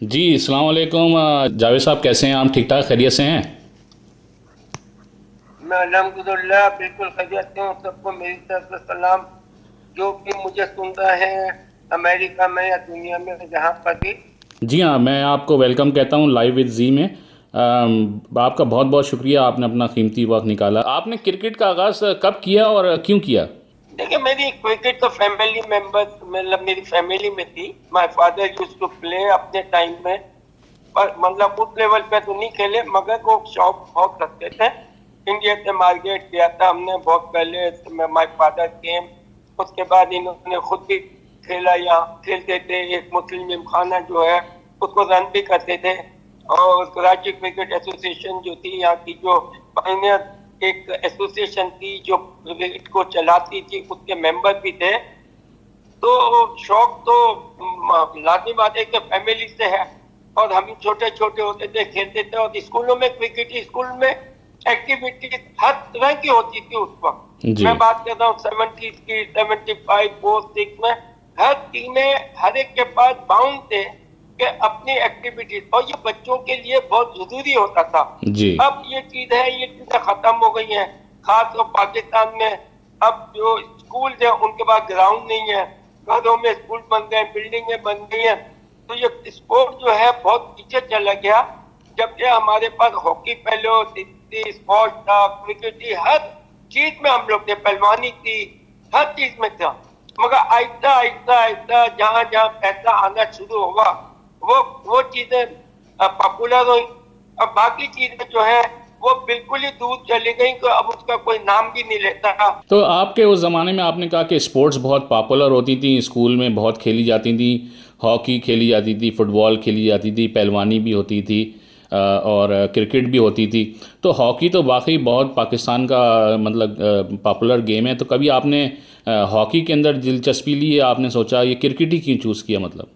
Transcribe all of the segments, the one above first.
जी अस्सलाम वालेकुम। जावेद साहब कैसे हैं? आप ठीक ठाक खैरियत से हैं? मैं अल्हम्दुलिल्लाह बिल्कुल खैरियत से हूँ। सबको मेरी तरफ से सलाम, जो भी मुझे सुन रहे हैं अमेरिका में या दुनिया में जहाँ पर भी। जी हाँ, मैं आपको वेलकम कहता हूँ लाइव विद जी में। आपका बहुत बहुत शुक्रिया, आपने अपना कीमती वक्त निकाला। आपने क्रिकेट का आगाज़ कब किया और क्यों किया? देखिए, मेरी क्रिकेट तो फैमिली मेंबर मतलब मेरी फैमिली में थी। My father used to play अपने टाइम में, पर मतलब उस लेवल पे तो नहीं खेले, मगर वो शौक बहुत रखते थे। इंडिया से मार्केट किया था हमने बहुत पहले। माय फादर केम, उसके बाद इन्होंने खुद भी खेला, यहाँ खेलते थे। एक मुस्लिम जिमखाना जो है उसको रन भी करते थे। और कराची क्रिकेट एसोसिएशन जो थी यहाँ की, जो पायनियर एक एसोसिएशन थी जो क्रिकेट को चलाती थी, उसके मेंबर भी थे। तो शौक तो लाजमी बात है कि फैमिली से है। और हम छोटे छोटे होते थे, खेलते थे। और स्कूलों में क्रिकेट, स्कूल में एक्टिविटीज हर तरह की होती थी उस वक्त। जी मैं बात कर रहा हूँ 70s की, 75, 4, 6 में। हर टीमें, हर एक के पास बाउंड थे कि अपनी एक्टिविटीज, और ये बच्चों के लिए बहुत जरूरी होता था। जी अब ये चीज है, ये चीजें खत्म हो गई हैं। खास और पाकिस्तान में अब जो स्कूल है उनके पास ग्राउंड नहीं है। घरों में स्कूल बन गए, बिल्डिंगें बन गई हैं। तो ये स्पोर्ट जो है बहुत पीछे चला गया। जबकि हमारे पास हॉकी पहले होती थी, स्पॉट था, क्रिकेट थी, हर चीज में हम लोग थे, पहलवानी थी, हर चीज में था। मगर आहिस्ता आहिस्ता आहिस्ता जहाँ जहाँ पैसा आना शुरू हुआ, वो चीजें पॉपुलर हुई। अब बाकी चीजें जो है वो बिल्कुल ही दूर चली गई, तो अब उसका कोई नाम भी नहीं लेता। तो आपके उस ज़माने में आपने कहा कि स्पोर्ट्स बहुत पॉपुलर होती थी, स्कूल में बहुत खेली जाती थी। हॉकी खेली जाती थी, फुटबॉल खेली जाती थी, पहलवानी भी होती थी, और क्रिकेट भी होती थी। तो हॉकी तो वाकई बहुत पाकिस्तान का मतलब पॉपुलर गेम है। तो कभी आपने हॉकी के अंदर दिलचस्पी ली, या आपने सोचा ये क्रिकेट ही क्यों चूज़ किया मतलब?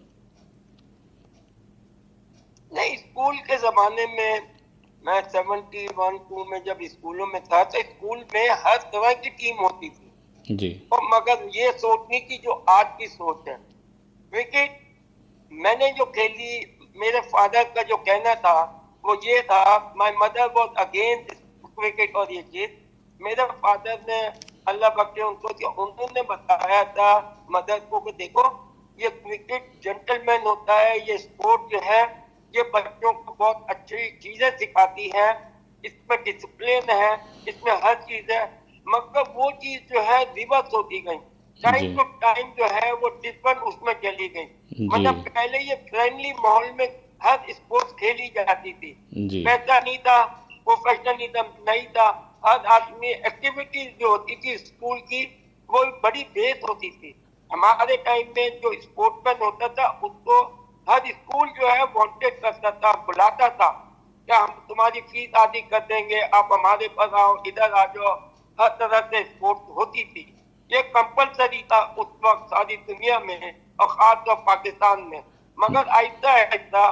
नहीं, स्कूल के जमाने में मैं 71-2 में जब स्कूलों में था, तो स्कूल में हर तरह की टीम होती थी। जी और मगर ये सोचने की जो आज की सोच है, क्रिकेट मैंने जो खेली, मेरे फादर का जो कहना था वो ये था। My mother was against cricket और ये चीज। मेरे फादर ने, अल्लाह बख्शे उनको, कि उन्होंने बताया था मदर को कि देखो, ये क्रिकेट जेंटलमैन होता है, ये स्पोर्ट जो है ये बच्चों को बहुत अच्छी चीजें सिखाती है, इसमें डिसिप्लिन है, इसमें हर चीज है। मगर वो चीज जो है रिवर्स होती गई। टाइम जी टू टाइम जो है वो डिफरेंट उसमें चली गई। जी मतलब पहले ये फ्रेंडली माहौल में हर स्पोर्ट्स खेली जाती थी। जी पैसा नहीं था, प्रोफेशनलिज्म नहीं था। हर आदमी एक्टिविटीज जो होती थी स्कूल की, वो बड़ी बेस होती थी। हमारे टाइम में जो स्पोर्ट्समैन होता था उसको हर स्कूल जो है वांटेड करता था, बुलाता था, क्या हम तुम्हारी फीस आदि कर देंगे, आप हमारे पास आओ, इधर आ जाओ। हर तरह से स्पोर्ट्स होती थी। ये कंपलसरी था उस वक्त सारी दुनिया में, और खास तौर पाकिस्तान में। मगर आहिस्ता आहिस्ता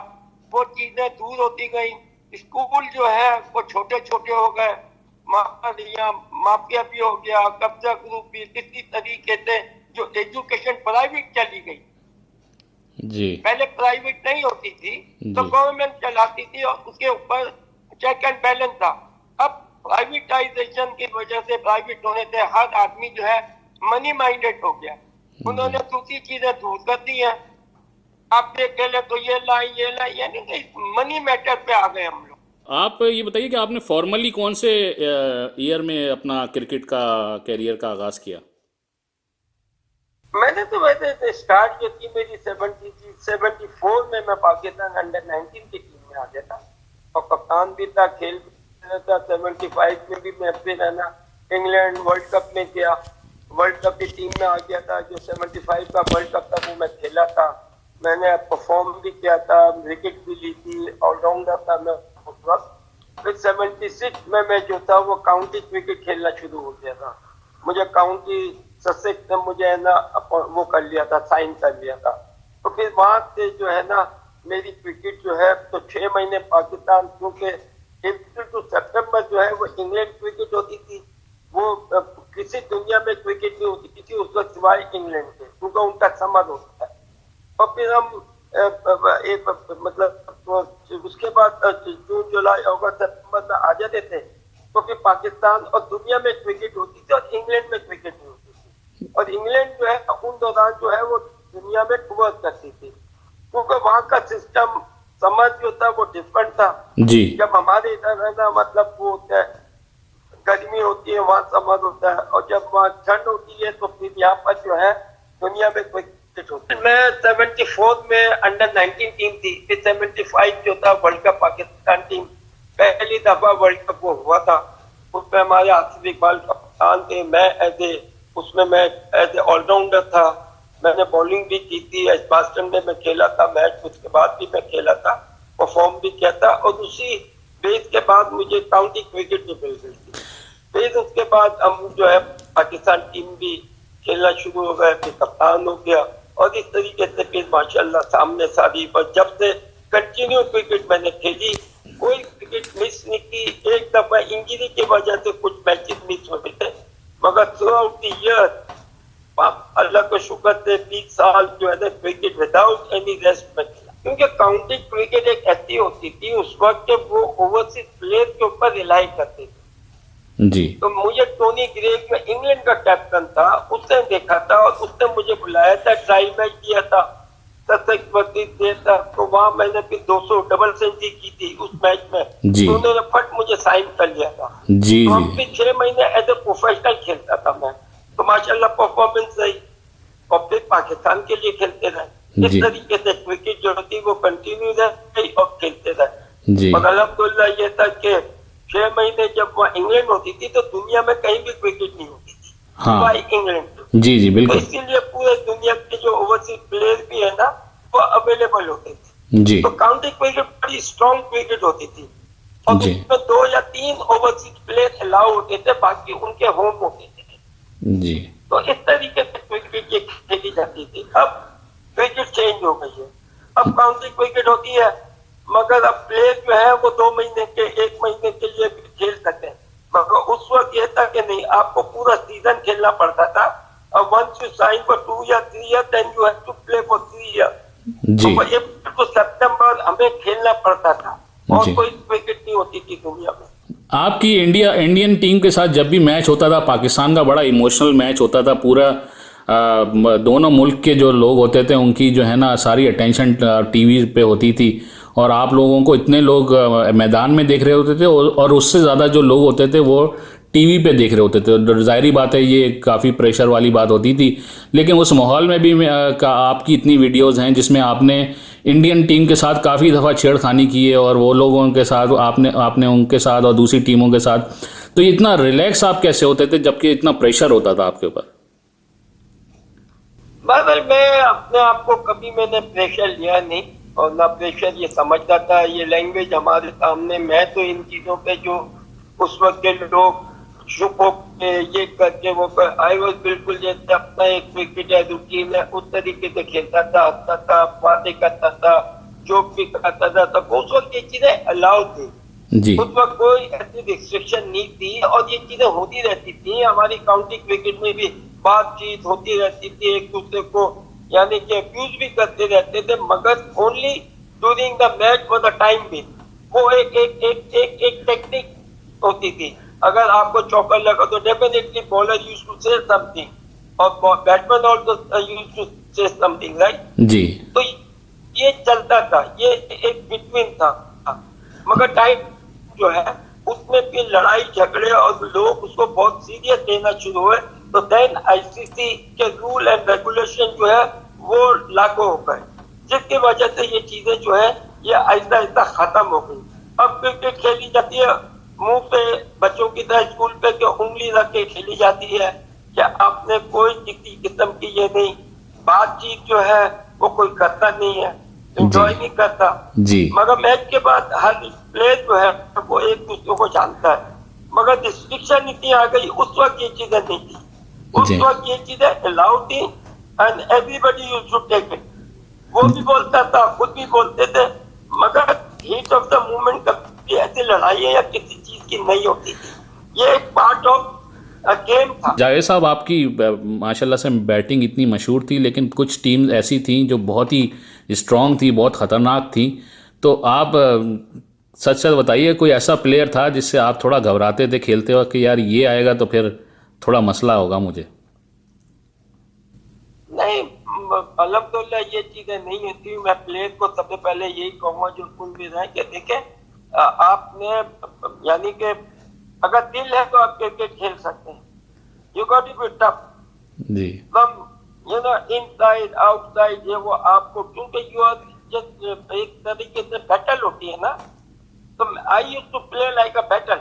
वो चीजें दूर होती गई। स्कूल जो है वो छोटे छोटे हो गए। माफिया भी हो गया, कब्जा ग्रुप भी, किसी तरीके से जो एजुकेशन प्राइवेट चली गई। जी पहले प्राइवेट नहीं होती थी, तो जी गवर्नमेंट चलाती थी और उसके ऊपर चेक एंड बैलेंस था। अब प्राइवेटाइजेशन की वजह से, प्राइवेट होने से हर आदमी जो है मनी माइंडेड हो गया। जी उन्होंने दूसरी चीजें दूर कर दी हैं। आप देख ले तो ये लाई ये लाई, यानी कि मनी मैटर पे आ गए हम लोग। आप ये बताइए कि आपने फॉर्मली कौन से ईयर में अपना क्रिकेट का कैरियर का आगाज़ किया? मैंने तो वैसे स्टार्ट जो की मेरी 74 में मैं पाकिस्तान अंडर 19 की टीम में आ गया था। और कप्तान भी था, खेल भी रहा था। 75 में भी मैं अपने रहना इंग्लैंड वर्ल्ड कप में गया, वर्ल्ड कप की टीम में आ गया था। जो 75 का वर्ल्ड कप था वो मैं खेला था। मैंने परफॉर्म भी किया था, विकेट भी ली थी, ऑलराउंडर था मैं उस वक्त। फिर 76 में मैं जो था वो काउंटी क्रिकेट खेलना शुरू हो गया था। मुझे काउंटी ससेक्स ने मुझे है ना वो कर लिया था, साइन कर लिया था। तो फिर वहां से जो है ना मेरी क्रिकेट जो है, तो 6 महीने पाकिस्तान, क्योंकि अप्रैल टू सितंबर जो है वो इंग्लैंड क्रिकेट होती थी। वो किसी दुनिया में क्रिकेट नहीं होती थी उस वक्त सिवाय इंग्लैंड के, क्योंकि उनका समर होता है। और फिर हम मतलब उसके बाद जून जुलाई अगस्त सितंबर में आ जाते थे, तो फिर पाकिस्तान और दुनिया में क्रिकेट होती थी और इंग्लैंड में क्रिकेट नहीं होती थी। और इंग्लैंड जो है उन दौरान जो है वो दुनिया में टूर करती थी, क्योंकि वहाँ का सिस्टम समझ जो था वो डिफरेंट था जी। जब हमारे इधर है ना, मतलब वो होता है गर्मी होती है वहाँ समर होता है, और जब वहाँ ठंड होती है तो फिर यहाँ पर जो है दुनिया में क्रिकेट होती है। मैं 74 में अंडर 19 टीम थी, फिर 75 जो था वर्ल्ड कप पाकिस्तान टीम पहली दफा वर्ल्ड कप वो हुआ था, उसमें हमारे आसिफ इकबाल कप्तान थे, उसमें मैं एज ए ऑलराउंडर था, मैंने बॉलिंग भी की थी, एजबास्टन में मैं खेला था मैच, उसके बाद भी मैं खेला था, परफॉर्म भी किया था, और उसी बेस के बाद मुझे काउंटी क्रिकेट में मिल गई थी। फिर उसके बाद हम जो है पाकिस्तान टीम भी खेलना शुरू हो गए, फिर कप्तान हो गया, और इस तरीके से फिर माशाल्लाह सामने सारी पर जब से कंटिन्यू क्रिकेट मैंने खेली, कोई क्रिकेट मिस नहीं की। एक दफा इंजरी की वजह से कुछ मैचेस मिस हो गए थे, मगर थ्रू आउट द ईयर अल्लाह का शुक्र से 20 साल जो है ना क्रिकेट विदाउट एनी रेस्ट में खेला, क्योंकि काउंटी क्रिकेट एक ऐसी होती थी उस वक्त वो ओवरसीज प्लेयर के ऊपर रिलाई करते थे जी। तो मुझे टोनी ग्रेग में इंग्लैंड का कैप्टन था, उसने देखा था और उसने मुझे बुलाया था, ट्रायल मैच किया था 10 देर तक, तो वहां मैंने फिर 200 डबल सेंचुरी की थी उस मैच में, तो उन्होंने फट मुझे साइन कर लिया था जी। तो हम फिर 6 महीने एज ए प्रोफेशनल खेलता था मैं, तो माशाल्लाह परफॉर्मेंस रही, और फिर पाकिस्तान के लिए खेलते रहे। इस तरीके से क्रिकेट जो थी वो कंटिन्यू रही और खेलते रहे। मगर अल्हम्दुलिल्लाह ये था कि 6 महीने जब वहाँ इंग्लैंड होती थी तो दुनिया में कहीं भी क्रिकेट नहीं होती थी, हाँ। इंग्लैंड जी जी बिल्कुल। तो इसीलिए पूरे दुनिया के जो ओवरसीज प्लेयर भी है ना वो अवेलेबल होते थे जी। तो काउंटी क्रिकेट बड़ी स्ट्रॉन्ग क्रिकेट होती थी, और उसमें 2 या 3 ओवरसीज प्लेयर अलाउ होते थे, बाकी उनके होम होते थे जी। तो इस तरीके से क्रिकेट ये खेली जाती थी। अब क्रिकेट चेंज हो गई है, अब काउंटी क्रिकेट होती है, मगर अब प्लेयर जो है वो 2 महीने के 1 महीने के लिए भी खेल सकते हैं, मगर उस वक्त ये था कि नहीं, आपको पूरा सीजन खेलना पड़ता था, और वंस यू साइन फॉर 2 या 3 year then you have to play for 3 year जी। तो अप्रैल टू सितंबर हमें खेलना पड़ता था, और कोई क्रिकेट नहीं होती थी दुनिया में। आपकी इंडियन टीम के साथ जब भी मैच होता था, पाकिस्तान का बड़ा इमोशनल मैच होता था, पूरा दोनों मुल्क के जो लोग होते थे उनकी जो है ना सारी अटेंशन टीवी पे होती थी, और आप लोगों को इतने लोग मैदान में देख रहे होते थे, और उससे ज़्यादा जो लोग होते थे वो टीवी पे देख रहे होते थे। ज़ाहिरी बात है ये काफ़ी प्रेशर वाली बात होती थी, लेकिन उस माहौल में भी आपकी इतनी वीडियोज़ हैं जिसमें आपने इंडियन टीम के साथ काफ़ी दफ़ा छेड़खानी की है, और वो लोगों के साथ आपने उनके साथ और दूसरी टीमों के साथ, तो इतना रिलैक्स आप कैसे होते थे जबकि इतना प्रेशर होता था आपके ऊपर? मैं अपने आप को कभी मैंने प्रेशर लिया नहीं, और ना प्रेशर ये समझता था, ये लैंग्वेज हमारे सामने, मैं तो इन चीजों पे जो उस वक्त के लोग चुप होके ये करके वो कर, आई वॉज बिल्कुल जैसे अपना एक क्रिकेट है रूटीन है उस तरीके से खेलता था, हंसता था, बातें करता था, जोक भी करता था, तो उस वक्त ये चीजें अलाउ थी जी। उस वक्त कोई ऐसी रिस्ट्रिक्शन नहीं थी, और ये चीजें होती रहती थी। हमारी काउंटी क्रिकेट में भी बातचीत होती रहती थी, एक दूसरे को यानी कि अब्यूज भी करते रहते थे, मगर only during the match for the time भी वो एक टेक्निक होती थी। अगर आपको चौका लगा तो definitely bowler used to say something, और batsman also used to say something, right जी। तो ये चलता था, ये एक बिटवीन था, मगर टाइम जो है उसमें फिर लड़ाई झगड़े और लोग उसको बहुत सीरियस लेना शुरू हुए, तो देन आईसीसी के रूल एंड रेगुलेशन जो है वो लागू हो गए, जिसकी वजह से ये चीजें जो है ये आहिस्ता आहिस्ता खत्म हो गई। अब क्रिकेट खेली जाती है मुंह पे बच्चों की तरह स्कूल पे के उंगली रख के खेली जाती है, क्या आपने कोई किसी किस्म की ये नहीं, बातचीत जो है वो कोई करता नहीं है, एंजॉय नहीं करता जी। मगर मैच के बाद हर प्लेयर जो है वो एक दूसरे को जानता है, मगर रिस्ट्रिक्शन इतनी आ गई, उस वक्त ये चीजें नहीं थी, उस वक्त ये चीजें अलाउड थी and everybody used to take it. वो भी बोलता था, खुद भी बोलते थे, मगर हीट ऑफ द मोमेंट कभी ऐसी लड़ाई या किसी चीज की नहीं होती थी, ये एक पार्ट ऑफ गेम था। जावेद साहब, आपकी माशाल्लाह से बैटिंग इतनी मशहूर थी, लेकिन कुछ टीम ऐसी थी जो बहुत ही स्ट्रांग थी, बहुत ख़तरनाक थी। तो आप सच सच बताइए, कोई ऐसा प्लेयर था जिससे आप थोड़ा घबराते थे खेलते वक्त कि यार ये आएगा तो फिर थोड़ा मसला होगा मुझे? नहीं, अल्हम्दुलिल्लाह ये चीजें नहीं होती। मैं प्लेयर को सबसे पहले यही कहूंगा जो कुछ भी रहे कि देखें, आपने यानी कि अगर दिल है तो आप क्रिकेट खेल सकते हैं। You got to be tough ji from inside outside, ये वो आपको, क्योंकि यू आर जस्ट एक तरीके से बैटल होती है ना। तो I use to play like a battle.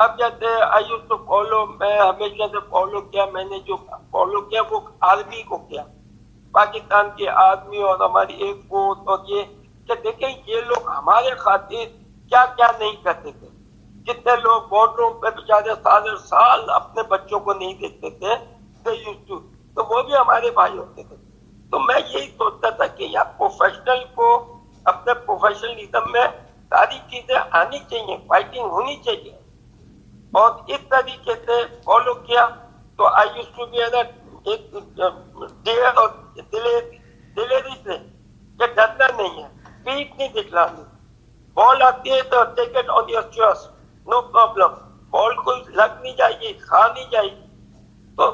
अब जैसे आई यूज टू फॉलो, मैं हमेशा से फॉलो किया, मैंने जो फॉलो किया वो आर्मी को किया, पाकिस्तान की आर्मी और हमारी एक फोर्स। और ये कि देखें ये लोग हमारे खातिर क्या क्या नहीं करते थे। कितने लोग बॉर्डरों पे बेचारे साल साल अपने बच्चों को नहीं देखते थे, तो वो भी हमारे भाई होते थे। तो मैं यही सोचता था कि यार प्रोफेशनल को अपने प्रोफेशनलिज्म में सारी चीजें आनी चाहिए, फाइटिंग होनी चाहिए। और इस तरीके से फॉलो किया तो आई यूज्ड टू बी एक डेयर और दिलेरी से कि डरना नहीं है, पीठ नहीं दिखलानी। बॉल आती है तो take it on your chest, no problem. Ball को लग नहीं जाएगी, खा नहीं जाएगी। तो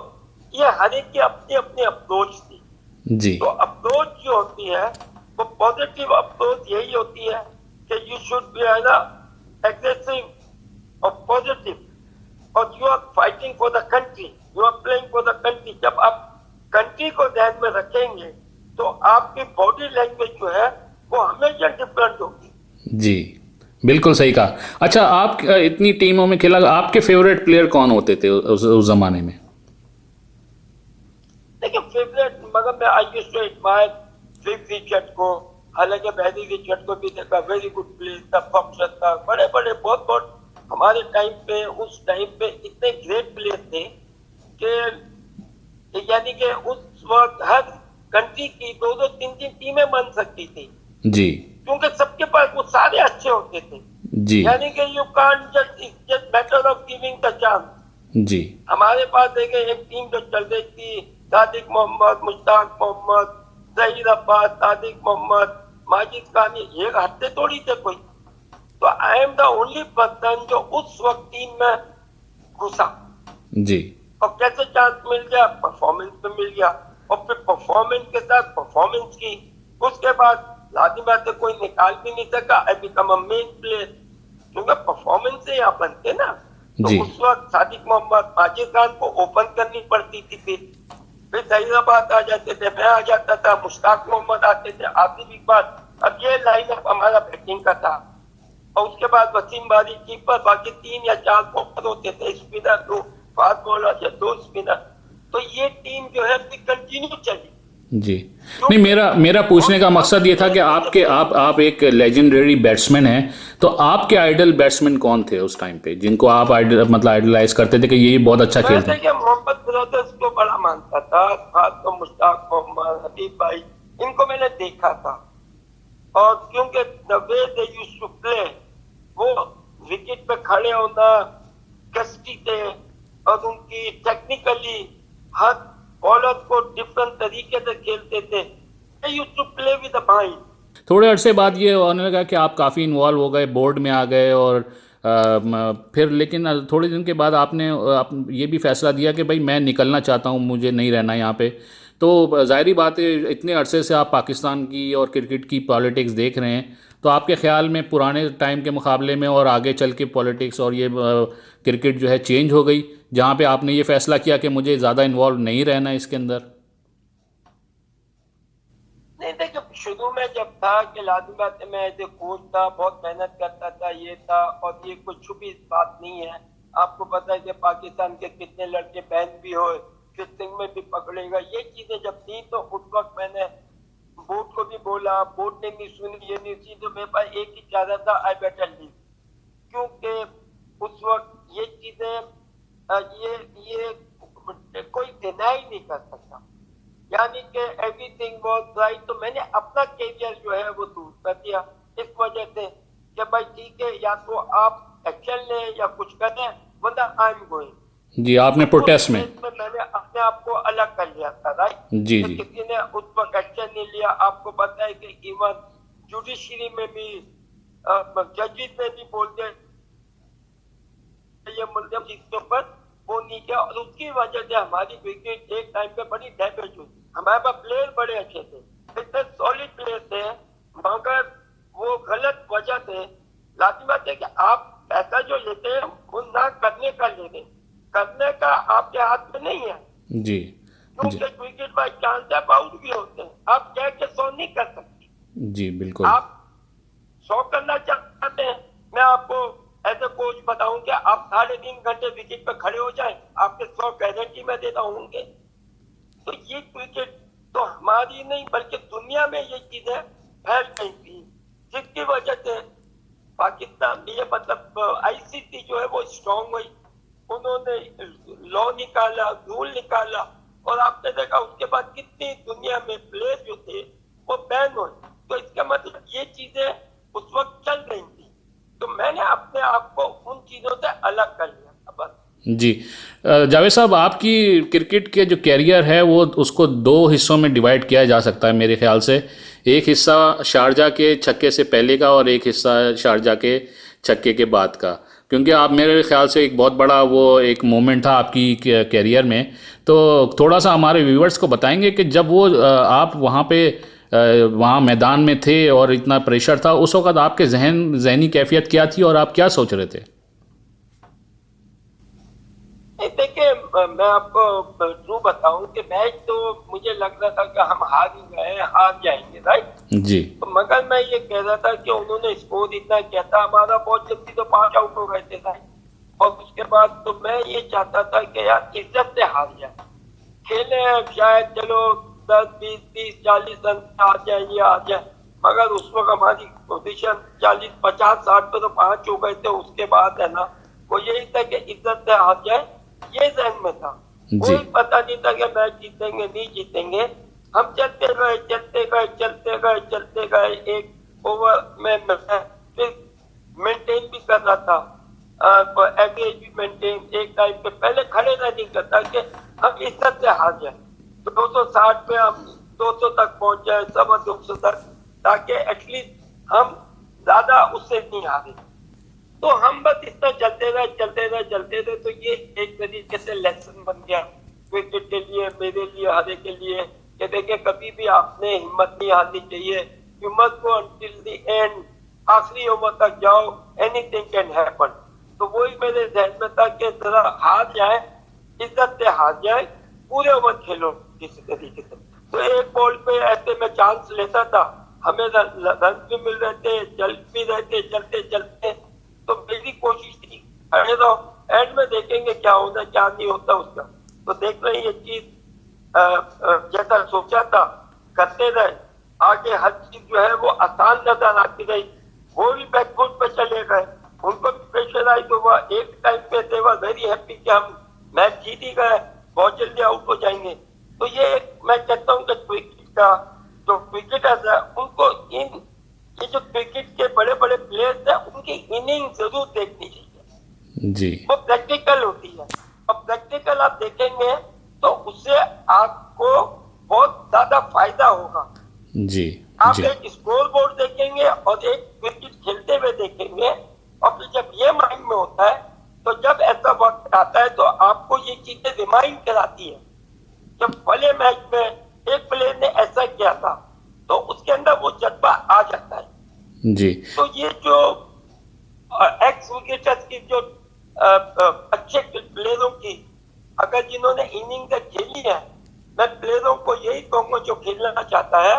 ये हर एक की अपनी अपनी अप्रोच थी। जी तो अप्रोच जो होती है वो पॉजिटिव अप्रोच यही होती है कि यू शुड बी एग्रेसिव और पॉजिटिव, और you are fighting for the country, you are playing for the country. जब आप कंट्री को ध्यान में रखेंगे तो आपकी बॉडी लैंग्वेज जो है वो हमेशा डिफरेंट होगी। जी बिल्कुल सही कहा। अच्छा, आप इतनी टीमों में खेला, आपके फेवरेट प्लेयर कौन होते थे उस ज़माने में? देखिए फेवरेट, मगर मैं I used to admire Viv Richard को। हालांकि बैरी रिचर्ड को भी देखा, वेरी गुड प्लेयर था, फॉक्सर था, बड़े बड़े बहुत बहुत हमारे टाइम पे, उस टाइम पे इतने ग्रेट प्लेयर थे कि यानी कि उस वक्त हर कंट्री की दो दो तीन तीन टीमें बन सकती थी। जी क्योंकि सबके पास वो सारे अच्छे होते थे। जी यानी कि you can't just matter of giving the chance. जी हमारे पास एक टीम जो चल रही थी, सादिक मोहम्मद, मुश्ताक मोहम्मद, जहीर अब्बास, सादिक मोहम्मद, माजिद खान, ये हटते थोड़ी थे कोई। तो I am the only person जो उस वक्त टीम में घुसा। जी और कैसे चांस मिल गया? परफॉर्मेंस पे मिल गया। और फिर परफॉर्मेंस के साथ परफॉर्मेंस की, उसके बाद लाजिम बात है कोई निकाल भी नहीं सका। I become a main player, क्योंकि परफॉर्मेंस से यहाँ बनते ना। तो जी। उस वक्त सादिक मोहम्मद, माजिद खान को ओपन करनी पड़ती थी। फिर जहीराबाद आ जाते थे, मैं आ जाता था, मुश्ताक मोहम्मद आते थे, आसिफ इकबाल। अब ये लाइनअप हमारा बैटिंग का था। और उसके बाद वसीम बारी कीपर, बाकी 3 या 4 बॉलर होते थे, स्पिनर 2, फास्ट बॉलर या 2 स्पिनर। तो ये टीम जो है कंटिन्यू चली। जी नहीं, मेरा पूछने का मकसद ये था कि आप एक लेजेंडरी बैट्समैन हैं, तो आपके आइडल बैट्समैन कौन थे उस टाइम पे जिनको आप आइडलाइज करते थे कि ये बहुत अच्छा खेलते हैं? मोहम्मद ब्रदर्स को बड़ा मानता था, खास तो मुश्ताक मोहम्मद, हबीब भाई, इनको मैंने देखा था। और क्योंकि the way they used to play, वो विकेट पे खड़े होना, कस्टी थे, और उनकी टेक्निकली हर बॉलर को डिफरेंट तरीके से खेलते थे। They used to play with the mind. थोड़े अरसे बाद ये होने लगा कि आप काफ़ी इन्वॉल्व हो गए, बोर्ड में आ गए, और फिर लेकिन थोड़े दिन के बाद आपने ये भी फैसला दिया कि भाई मैं निकलना चाहता हूँ, मुझे नहीं रहना यहाँ पे। तो ज़ाहिरी बात है, इतने अरसे से आप पाकिस्तान की और क्रिकेट की पॉलिटिक्स देख रहे हैं, तो आपके ख्याल में पुराने टाइम के मुकाबले में और आगे चल के पॉलिटिक्स और ये क्रिकेट जो है चेंज हो गई, जहाँ पे आपने ये फैसला किया कि मुझे ज़्यादा इन्वॉल्व नहीं रहना इसके अंदर? नहीं देखिए, शुरू में जब था कि लाजिम बात है, मैं एज ए कोच था, बहुत मेहनत करता था, ये था, और ये कोई छुपी बात नहीं है। आपको पता है कि पाकिस्तान के कितने लड़के बैन भी हुए, फिक्सिंग में भी पकड़ेगा, ये चीजें जब थी तो उस वक्त मैंने बोर्ड को भी बोला, बोर्ड ने नहीं सुनी, ये नहीं सुनी। तो मेरे पास एक ही चाहता था, आई बेटर लीव। क्योंकि उस वक्त ये चीजें ये कोई डिनाई नहीं कर सकता, यानी कि एवरीथिंग वाज राइट। तो मैंने अपना कैरियर जो है वो दूर कर दिया इस वजह से कि भाई ठीक है, या तो आप एक्शन लें या कुछ करें, वरना आई एम गोइंग। जी, आपने प्रोटेस्ट में? मैंने अपने अपने आप को अलग कर लिया था, राइट। जी जी किसी ने उस वक्त एक्शन नहीं लिया। आपको पता है कि इवन जुडिशरी में भी जजेस ने भी बोल दिया ये मुल्ज़िम चीजों पर वो नहीं किया, और उसकी वजह से हमारी विकेट एक टाइम पे बड़ी डैमेज हुई। हमारे पास प्लेयर बड़े अच्छे थे, इतने सॉलिड प्लेयर थे, मगर वो गलत वजह से लाजिम बात है कि आप पैसा जो लेते हैं वो ना करने का ले रहे, करने का आपके हाथ में नहीं है, जी जी क्योंकि विकेट बाई चांस आप आउट भी होते हैं। आप कह के 100 नहीं कर सकते। जी बिल्कुल। आप 100 करना चाहते हैं, मैं आपको एज ए कोच बताऊं कि आप 3.5 घंटे विकेट पे खड़े हो जाएं, आपके 100 गारंटी में देता होंगे। तो ये क्रिकेट तो हमारी नहीं बल्कि दुनिया में ये चीजें फैल गई थी, जिसकी वजह से पाकिस्तान ये मतलब आईसीसी जो है वो स्ट्रांग हुई, उन्होंने लॉ निकाला, रूल निकाला, और आपने देखा उसके बाद कितनी दुनिया में प्लेयर जो थे वो बैन हुए। तो इसका मतलब ये चीजें उस वक्त चल रही थी, तो मैंने अपने आप को उन चीजों से अलग कर लिया था बस। जी जावेद साहब, आपकी क्रिकेट के जो कैरियर है वो उसको दो हिस्सों में डिवाइड किया जा सकता है मेरे ख्याल से। एक हिस्सा शारजा के छक्के से पहले का और एक हिस्सा शारजा के छक्के के बाद का, क्योंकि आप मेरे ख्याल से एक बहुत बड़ा वो एक मोमेंट था आपकी कैरियर में। तो थोड़ा सा हमारे व्यूअर्स को बताएंगे कि जब वो आप वहाँ पे वहाँ मैदान में थे और इतना प्रेशर था, उस वक्त आपके जहनी कैफियत क्या थी और आप क्या सोच रहे थे? देखिए, मैं आपको ट्रू बताऊं कि मैच तो मुझे लग रहा था कि हम हार ही गए, हार जाएंगे, राइट जी। तो मगर मैं ये कह रहा था कि उन्होंने स्कोर इतना किया था, हमारा बहुत जल्दी तो 5 आउट हो गए थे, राइट। और उसके बाद तो मैं ये चाहता था कि यार इज्जत से हार जाए, खेले शायद चलो 10, 20, 30, 40 रन आ जाए, ये आ जाए, मगर उस वक्त हमारी पोजीशन 40, 50, 60 पे तो 5 हो गए थे। उसके बाद है ना वो यही था कि इज्जत से हार जाए, ये जहन में था। कोई पता नहीं था कि मैच जीतेंगे नहीं जीतेंगे। हम चलते गए चलते गए चलते गए चलते गए, एक ओवर में मैं फिर मेंटेन भी कर रहा था, एवरेज भी मेंटेन, एक टाइम पे पहले खड़े रहने करता कि हम इज्जत से हार जाए, 260 पे हम 200 तक पहुंच जाए, 200 तक, ताकि एटलीस्ट हम ज्यादा उससे नहीं हारे। तो हम बस इस तरह चलते रहे चलते रहे चलते रहे। तो ये एक तरीके से लेसन बन गया क्रिकेट के लिए, मेरे लिए, हर एक के लिए, कि देखिए कभी भी आपने हिम्मत नहीं हारनी चाहिए। You must go until the end, आखिरी ओवर तक जाओ, एनीथिंग कैन हैपन। तो वही मेरे जहन में था कि जरा हार जाए, इज्जत से हार जाए, पूरे ओवर खेलो किसी तरीके से। तो एक बॉल पे ऐसे मैं चांस लेता था, हमें रन भी मिल रहे थे, चल भी रहे थे चलते चलते। तो मेरी कोशिश थी खड़े रहो, एंड में देखेंगे क्या होता क्या नहीं होता उसका। तो देख रहे ये चीज जैसा सोचा था करते रहे, आगे हर चीज जो है वो आसान नजर आती रही। वो भी बैकफुट पे चले गए, उनको भी प्रेशराइज हुआ। एक टाइम पे दे वर वेरी हैप्पी कि हम मैच जीत ही गए, बहुत जल्दी आउट हो जाएंगे। तो ये मैं कहता हूँ कि क्रिकेट का जो क्रिकेटर्स है उनको ये जो क्रिकेट के बड़े बड़े प्लेयर्स हैं उनकी इनिंग जरूर देखनी चाहिए जी। वो प्रैक्टिकल होती है, और प्रैक्टिकल आप देखेंगे तो उससे आपको बहुत ज्यादा फायदा होगा जी। आप जी। एक स्कोर बोर्ड देखेंगे और एक क्रिकेट खेलते हुए देखेंगे, और फिर जब ये माइंड में होता है तो जब ऐसा वक्त आता है तो आपको ये चीजें रिमाइंड कराती है। जब पहले मैच में एक प्लेयर ने ऐसा किया था तो उसके अंदर वो जज्बा आ जाता है जी। तो ये जो एक्स विकेटर्स की जो अच्छे प्लेयरों की अगर जिन्होंने इनिंग खेली है, मैं प्लेयरों को यही कहूंगा जो खेलना चाहता है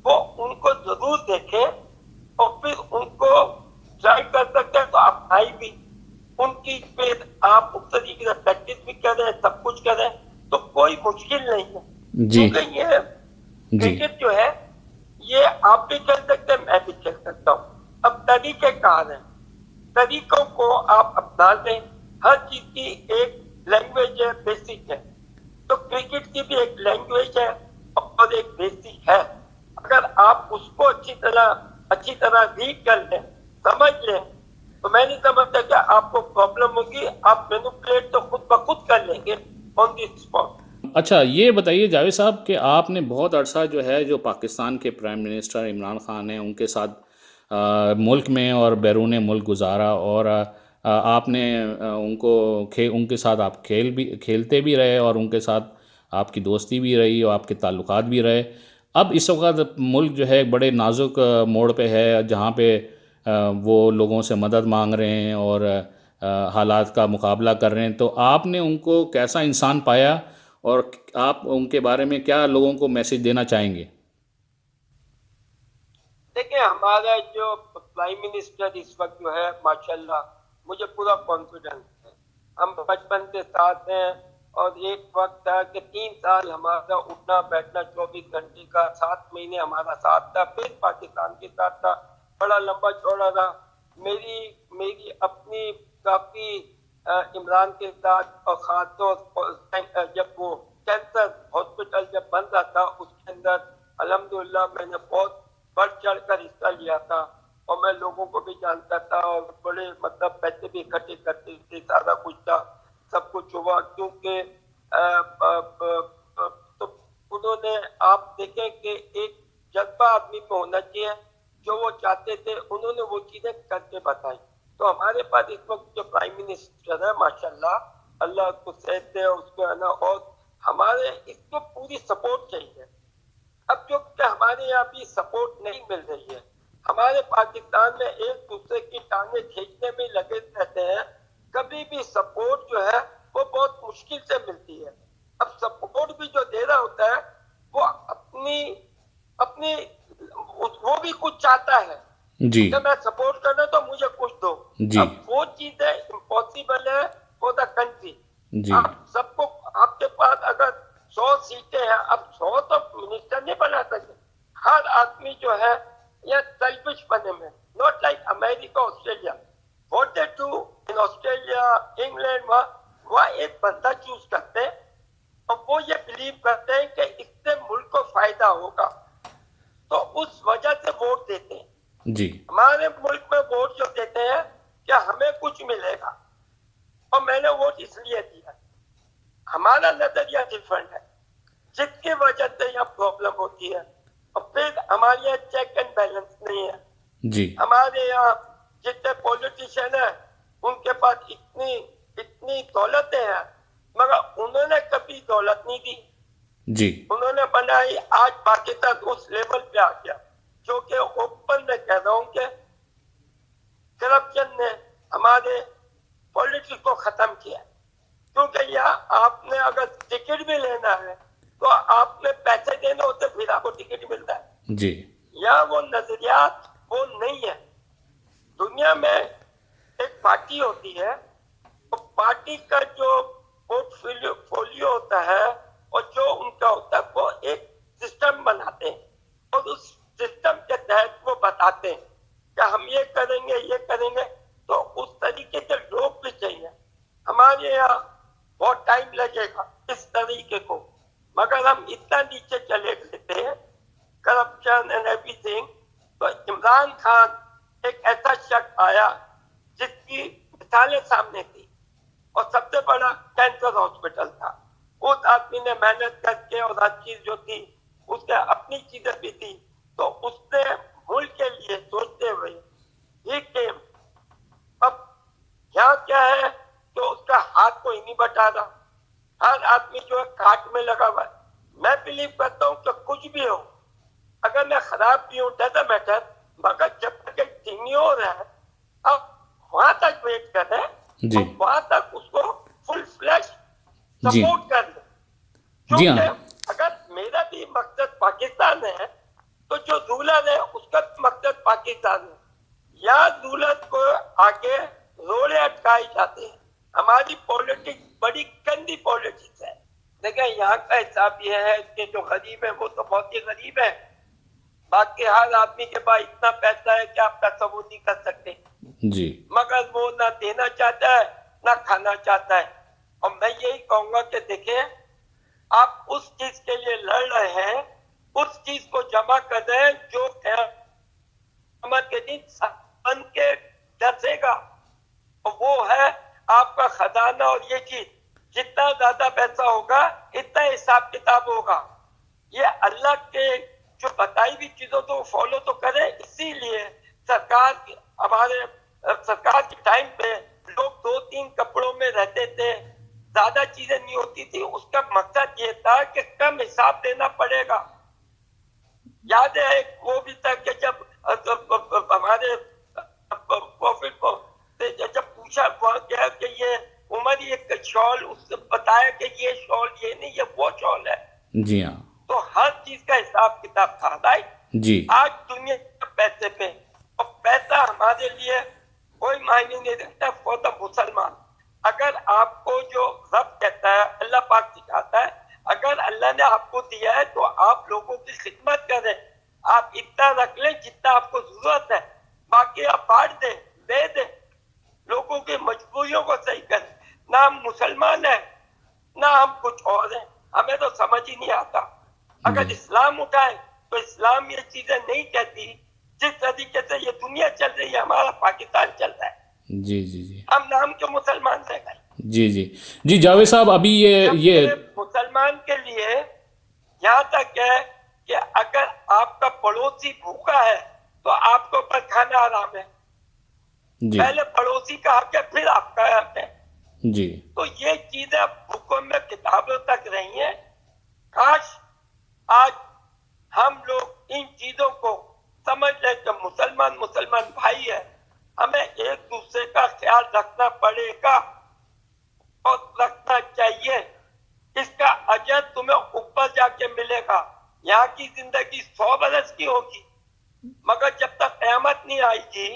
वो उनको जरूर देखे, और फिर उनको ट्राई कर सकते हैं तो आप आई भी उनकी फिर आप उस तरीके से प्रैक्टिस भी करें, सब कुछ करें, तो कोई मुश्किल नहीं है। जी। क्योंकि ये क्रिकेट जो है ये आप भी खेल सकते हैं, मैं भी खेल सकता हूँ। अब तरीके कहाँ हैं, तरीकों को आप अपना लें। हर चीज की एक लैंग्वेज है, बेसिक है, तो क्रिकेट की भी एक लैंग्वेज है और एक बेसिक है। अगर आप उसको अच्छी तरह रीड कर लें, समझ लें, तो मैं नहीं समझता कि आपको प्रॉब्लम होगी। आप मैनिपुलेट तो खुद ब खुद कर लेंगे ऑन द स्पॉट। अच्छा ये बताइए जावेद साहब कि आपने बहुत अरसा जो है जो पाकिस्तान के प्राइम मिनिस्टर इमरान खान हैं उनके साथ मुल्क में और बैरून मुल्क गुजारा और आपने उनके साथ आप खेलते भी रहे और उनके साथ आपकी दोस्ती भी रही और आपके ताल्लुकात भी रहे। अब इस वक्त मुल्क जो है एक बड़े नाजुक मोड़ पे है जहाँ पे वो लोगों से मदद मांग रहे हैं और हालात का मुकाबला कर रहे हैं। तो आपने उनको कैसा इंसान पाया और आप उनके बारे में क्या लोगों को मैसेज देना चाहेंगे? देखिए, हमारा जो प्राइम मिनिस्टर इस वक्त जो है माशाल्लाह, मुझे पूरा कॉन्फिडेंस है। हम बचपन से साथ हैं और एक वक्त था कि 3 साल हमारा उठना बैठना 24 घंटे का, 7 महीने हमारा साथ था, फिर पाकिस्तान के साथ था, बड़ा लंबा चौड़ा रहा। मेरी मेरी अपनी काफी इमरान के साथ और खासतौर जब वो कैंसर हॉस्पिटल जब बन रहा था उसके अंदर अल्हम्दुलिल्लाह मैंने बहुत बढ़ चढ़ कर हिस्सा लिया था और मैं लोगों को भी जानता था और बड़े मतलब पैसे भी इकट्ठे करते थे, सारा कुछ था, सब कुछ हुआ क्योंकि तो उन्होंने, आप देखें कि एक जज्बा आदमी में होना चाहिए, जो वो चाहते थे उन्होंने वो चीजें करके बताई। तो हमारे पास इस वक्त जो प्राइम मिनिस्टर है माशाल्लाह, अल्लाह उसको सेहत दे उसको, है ना, और हमारे इसको पूरी सपोर्ट चाहिए। अब जो कि हमारे यहाँ भी सपोर्ट नहीं मिल रही है, हमारे पाकिस्तान में एक दूसरे की टांगे खींचने में लगे रहते हैं, कभी भी सपोर्ट जो है वो बहुत मुश्किल से मिलती है। अब सपोर्ट भी जो दे रहा होता है वो अपनी अपनी वो भी कुछ चाहता है जी कि मैं सपोर्ट कर रहा तो मुझे कुछ दो। जी अब वो चीजें इम्पॉसिबल है फॉर द कंट्री। जी आप सबको, आपके पास अगर 100 सीटें हैं, अब 100 तो मिनिस्टर नहीं बना सकते। हर आदमी जो है ये सेल्फिश बने में, not like America Australia, what they do in Australia England, वहाँ एक बंदा चूज करते हैं और वो ये बिलीव करते हैं कि इससे मुल्क को फायदा होगा, तो उस वजह से वोट देते हैं। जी हमारे मुल्क में वोट जो देते हैं क्या हमें कुछ मिलेगा, और मैंने वोट इसलिए दिया, हमारा नजरिया डिफरेंट है, जिसकी वजह से यहाँ प्रॉब्लम होती है। और फिर हमारे यहाँ चेक एंड बैलेंस नहीं है। जी हमारे यहाँ जितने पॉलिटिशियन है उनके पास इतनी इतनी दौलतें हैं, मगर उन्होंने कभी दौलत नहीं दी। जी उन्होंने बनाई, आज पाकिस्तान उस लेवल पे आ गया जो कि ओपन में कह रहा हूँ कि करप्शन ने हमारे पॉलिटिक्स को खत्म किया। क्योंकि यहाँ आपने अगर टिकट भी लेना है तो आपने पैसे देने होते, फिर आपको टिकट मिलता है। जी यहाँ वो नजरियात वो नहीं है। दुनिया में एक पार्टी होती है और पार्टी का जो पोर्टफोलियो होता है और जो उनका होता है वो एक सिस्टम बनाते हैं और उस सिस्टम के तहत वो बताते हैं कि हम ये करेंगे, तो उस तरीके के लोग भी चाहिए। हमारे यहाँ बहुत टाइम लगेगा इस तरीके को, मगर हम इतना नीचे चले गए हैं, करप्शन एंड एवरीथिंग। तो इमरान खान एक ऐसा शख्स आया जिसकी मिसालें सामने थी और सबसे बड़ा कैंसर हॉस्पिटल था। उस आदमी ने मेहनत करके और हर चीज जो थी उसने अपनी चीजें भी थी, तो उसने मुल्क के लिए सोचते हुए ही केम। अब यहाँ क्या है तो उसका हाथ कोई नहीं बटा रहा, हर आदमी जो है काट में लगा हुआ है। मैं बिलीव करता हूँ कि कुछ भी हो, अगर मैं खराब भी हूँ डजंट मैटर, मगर जब तक एक सीनियर है अब वहां तक वेट करें जी और वहां तक उसको फुल फ्लैश जी सपोर्ट कर ले। जी क्योंकि हाँ अगर मेरा भी मकसद पाकिस्तान है तो जो रूलर है उसका मकसद पाकिस्तान है। या रूलर को आगे रोड़े अटकाए जाते हैं। हमारी पॉलिटिक्स बड़ी गंदी पॉलिटिक्स है। देखिए, यहाँ का हिसाब यह है कि जो गरीब है वो तो बहुत ही गरीब है, बाकी हर आदमी के पास इतना पैसा है कि आप तस्वुर नहीं कर सकते, जी मगर वो ना देना चाहता है ना खाना चाहता है। और मैं यही कहूंगा कि देखें, आप उस चीज के लिए लड़ रहे हैं, उस चीज को जमा कर रहे हैं जो क़यामत के दिन बन के दसेगा, और वो है आपका खजाना और ये चीज जितना ज्यादा पैसा होगा इतना हिसाब किताब होगा। ये अल्लाह के जो बताई हुई चीजों तो फॉलो तो करे, इसीलिए हमारे सरकार के टाइम पे लोग 2-3 कपड़ों में रहते थे, ज्यादा चीजें नहीं होती थी। उसका मकसद ये था कि कम हिसाब देना पड़ेगा। याद है वो भी था कि जब हमारे प्रॉफिट को जब पूछा गया कि ये उमर ये शॉल, उससे बताया कि ये शॉल ये नहीं, ये वो शॉल है। जी हाँ। तो हर चीज का हिसाब किताब था, राइट जी। आज दुनिया के पैसे पे, और पैसा हमारे लिए कोई मायने नहीं रखता फॉर द मुसलमान। अगर आपको जो रब कहता है, अल्लाह पाक सिखाता है, अगर अल्लाह ने आपको दिया है तो आप लोगों की खिदमत करें। आप इतना रख लें जितना आपको जरूरत है, बाकी आप बांट दें, दे दें, लोगों की मजबूरियों को सही करें। ना हम मुसलमान है ना हम कुछ और है, हमें तो समझ ही नहीं आता। अगर इस्लाम उठाए तो इस्लाम ये चीजें नहीं कहती। जिस तरीके से ये दुनिया चल रही है, हमारा पाकिस्तान चल रहा है, जी जी जी हम नाम के मुसलमान रह गए। जी जी जी जावेद साहब, अभी ये मुसलमान के लिए यहाँ तक है कि अगर आपका पड़ोसी भूखा है तो आपके ऊपर खाना हराम है। जी पहले पड़ोसी का हक है, फिर आपका हक है। जी तो ये चीजें बुकों में किताबों तक रही हैं। काश आज हम लोग इन चीजों को समझ लें कि मुसलमान मुसलमान भाई है, हमें एक दूसरे का ख्याल रखना पड़ेगा और रखना चाहिए। इसका अजर तुम्हें ऊपर जाके मिलेगा। यहाँ की जिंदगी 100 बरस की होगी, मगर जब तक क़यामत नहीं आएगी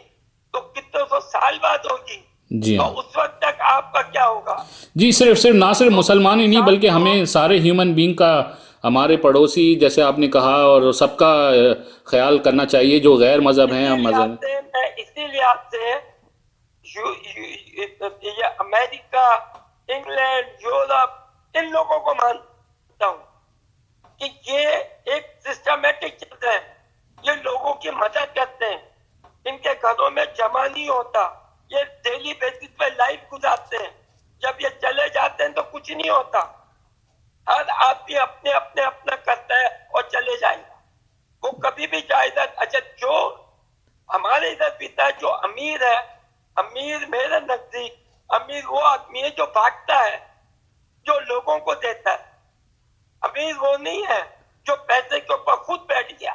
तो कितने सौ साल बाद होगी। जी तो हाँ उस वक्त तक आपका क्या होगा? जी। सिर्फ सिर्फ ना सिर्फ मुसलमान ही नहीं, बल्कि हमें सारे ह्यूमन बीइंग का, हमारे पड़ोसी जैसे आपने कहा, और सबका ख्याल करना चाहिए, जो गैर मजहब हैं हम मजहब। इसीलिए आपसे ये अमेरिका, इंग्लैंड, यूरोप, इन लोगों को मानता हूँ कि ये एक सिस्टमेटिक चीज है। ये लोगों की मदद करते हैं, इनके घरों में जमा नहीं होता, ये डेली बेसिस पे लाइफ गुजारते हैं। जब ये चले जाते हैं तो कुछ नहीं होता, हर आदमी अपने अपने अपना करता है और चले जाएगा। वो कभी भी जाएगा। अच्छा, जो हमारे इधर पीता है, जो अमीर है, अमीर मेरे नजदीक अमीर वो आदमी है जो भागता है, जो लोगों को देता है। अमीर वो नहीं है जो पैसे के ऊपर खुद बैठ गया,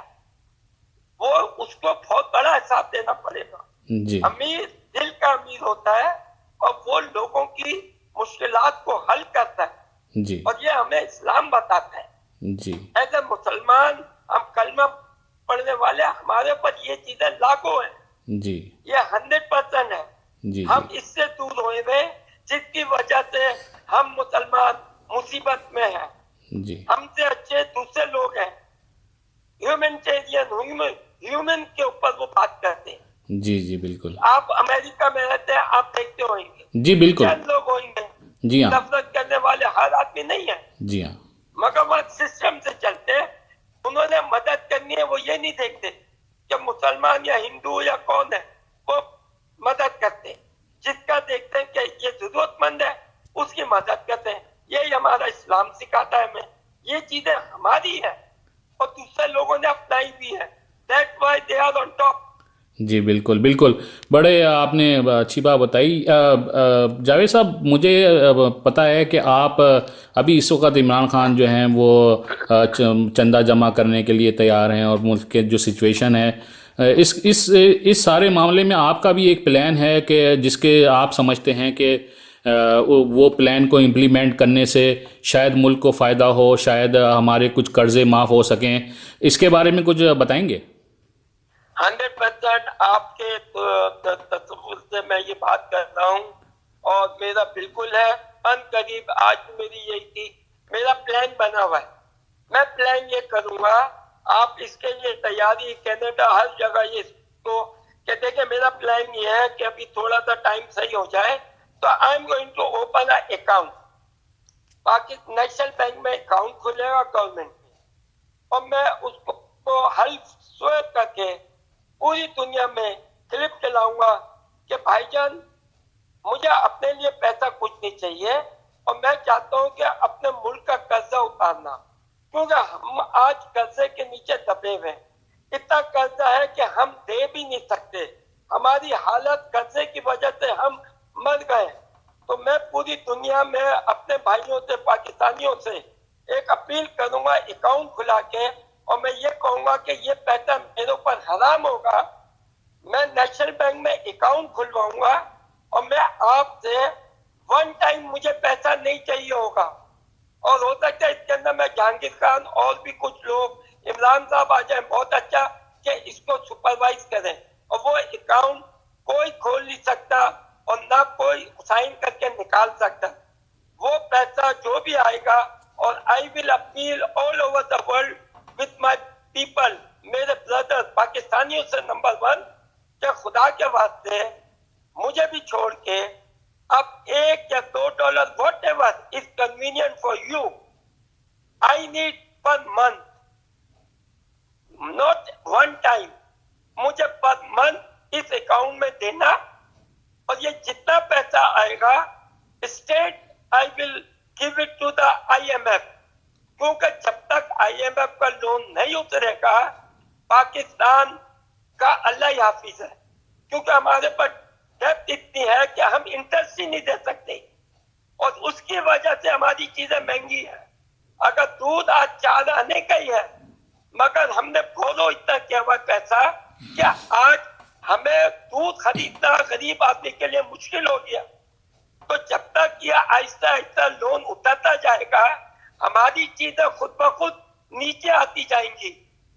वो उसको बहुत बड़ा हिसाब देना पड़ेगा। जी अमीर दिल का अमीर होता है और वो लोगों की मुश्किलात को हल करता है। जी और ये हमें इस्लाम बताता है। जी ऐसे मुसलमान, हम कलमा पढ़ने वाले, हमारे ऊपर ये चीजें लागू है। जी ये 100% है। जी हम इससे दूर हुए हैं, जिसकी वजह से हम मुसलमान मुसीबत में हैं। जी हमसे अच्छे दूसरे लोग हैं, ह्यूमन ह्यूमन के ऊपर वो बात करते हैं। जी जी बिल्कुल। आप अमेरिका में रहते हैं, आप देखते होंगे जी बिल्कुल। चंद लोग होंगे, जी हाँ। नफरत करने वाले हर आदमी नहीं है, जी हाँ। मगर वह सिस्टम से चलते हैं। उन्होंने मदद करनी है, वो ये नहीं देखते कि मुसलमान या हिंदू या कौन है, वो मदद करते हैं। जिसका देखते हैं कि ये जरूरतमंद है, उसकी मदद करते हैं। यही हमारा इस्लाम सिखाता है हमें। ये चीजें हमारी है और दूसरे लोगों ने अपनाई भी है। That's why they are on top. जी बिल्कुल बिल्कुल, बड़े आपने अच्छी बात बताई। जावेद साहब, मुझे पता है कि आप अभी इस वक्त इमरान खान जो हैं वो चंदा जमा करने के लिए तैयार हैं, और मुल्क के जो सिचुएशन है, इस सारे मामले में आपका भी एक प्लान है कि जिसके आप समझते हैं कि वो प्लान को इम्प्लीमेंट करने से शायद मुल्क को फ़ायदा हो, शायद हमारे कुछ कर्ज़े माफ़ हो सकें। इसके बारे में कुछ बताएंगे? 100% आपके तसव्वुर से मैं ये बात कर रहा हूँ और मेरा बिल्कुल है। अनकरीब आज मेरी यही थी, मेरा प्लान बना हुआ है। मैं प्लान ये करूँगा, आप इसके लिए तैयारी, कनाडा हर जगह ये तो कहते हैं कि मेरा प्लान ये है कि अभी थोड़ा सा टाइम सही हो जाए तो I am going to open a account. Pakistan national bank में अकाउंट खुलेगा गवर्नमेंट में, और मैं उसको हल स्वेप करके पूरी दुनिया में क्लिप चलाऊंगा कि भाईजान, मुझे अपने लिए पैसा कुछ नहीं चाहिए, और मैं चाहता हूं कि अपने मुल्क का कर्जा उतारना, क्योंकि हम आज कर्जे के नीचे दबे हुए हैं। इतना कर्जा है कि हम दे भी नहीं सकते, हमारी हालत कर्जे की वजह से हम मर गए। तो मैं पूरी दुनिया में अपने भाइयों से, पाकिस्तानियों से एक अपील करूंगा, अकाउंट खुला के, और मैं ये कहूंगा कि ये पैसा मेरे ऊपर हराम होगा। मैं नेशनल बैंक में अकाउंट खुलवाऊंगा और मैं आपसे वन टाइम, मुझे पैसा नहीं चाहिए होगा, और हो सकता है इसके अंदर मैं जहांगीर खान और भी कुछ लोग, इमरान साहब आ जाए, बहुत अच्छा, कि इसको सुपरवाइज करें। और वो अकाउंट कोई खोल नहीं सकता और ना कोई साइन करके निकाल सकता। वो पैसा जो भी आएगा, और I will appeal all over the world with my people, मेरे ब्रदर पाकिस्तानियों से, नंबर 1 कि खुदा के वास्ते मुझे भी छोड़ के अब $1 या $2, what ever is convenient for you, I need per month, not one time, मुझे पर मंथ इस अकाउंट में देना। और ये जितना पैसा आएगा state, I will give it to the IMF, क्योंकि जब तक IMF का लोन नहीं उतरेगा पाकिस्तान का अल्लाह ही हाफिज है, क्योंकि हमारे पास डेब्ट इतनी है कि हम इंटरेस्ट ही नहीं दे सकते, और उसकी वजह से हमारी चीजें महंगी है। अगर दूध आज 4 आने का ही है, मगर हमने बोलो इतना किया हुआ पैसा, क्या आज हमें दूध खरीदना गरीब आदमी के लिए मुश्किल हो गया। तो जब तक ये आहिस्ता आहिस्ता लोन उतरता जाएगा, हमारी चीजें खुद ब खुद नीचे आती जाएंगी,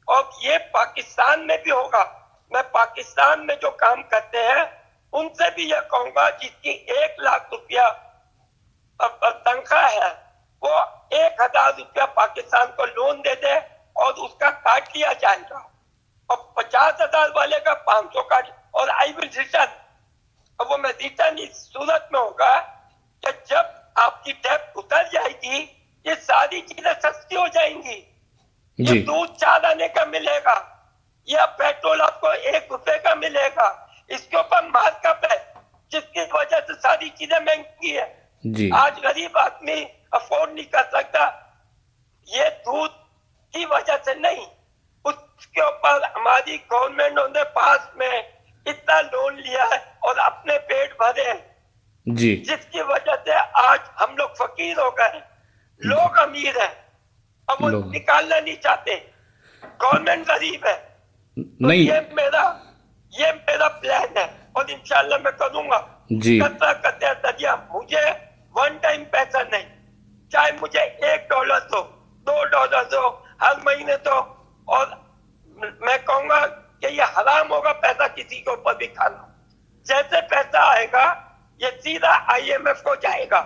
और ये पाकिस्तान में भी होगा। मैं पाकिस्तान में जो काम करते हैं उनसे भी यह कहूंगा, जिसकी 1 लाख रुपया तनख्वाह है, वो 1000 रुपया पाकिस्तान को लोन दे दे और उसका काट लिया जाएगा, और 50,000 वाले का 500 काट, और आई विल रिटर्न। अब वो मैं रिटर्न इस सूरत में होगा कि जब आपकी डेब्ट उतर जाएगी, ये सारी चीजें सस्ती हो जाएंगी। ये दूध 4 आने का मिलेगा, या पेट्रोल आपको ₹1 का मिलेगा, इसके ऊपर मार्कअप है, जिसकी वजह से सारी चीजें महंगी है। जी। आज गरीब आदमी अफोर्ड नहीं कर सकता, ये दूध की वजह से नहीं, उसके ऊपर हमारी गवर्नमेंट ने पास में इतना लोन लिया है और अपने पेट भरे हैं, जी, जिसकी वजह से आज हम लोग फकीर हो गए, लोग अमीर हैं, अब वो निकालना नहीं चाहते, गवर्नमेंट गरीब है। तो नहीं, ये मेरा प्लान है, और इंशाल्लाह मैं करूंगा। जी, करते दरिया, मुझे वन टाइम पैसा नहीं, चाहे मुझे $1 दो, $2 दो, हर महीने दो, और मैं कहूंगा कि ये हराम होगा पैसा किसी के ऊपर भी खाना। जैसे पैसा आएगा ये सीधा IMF को जाएगा,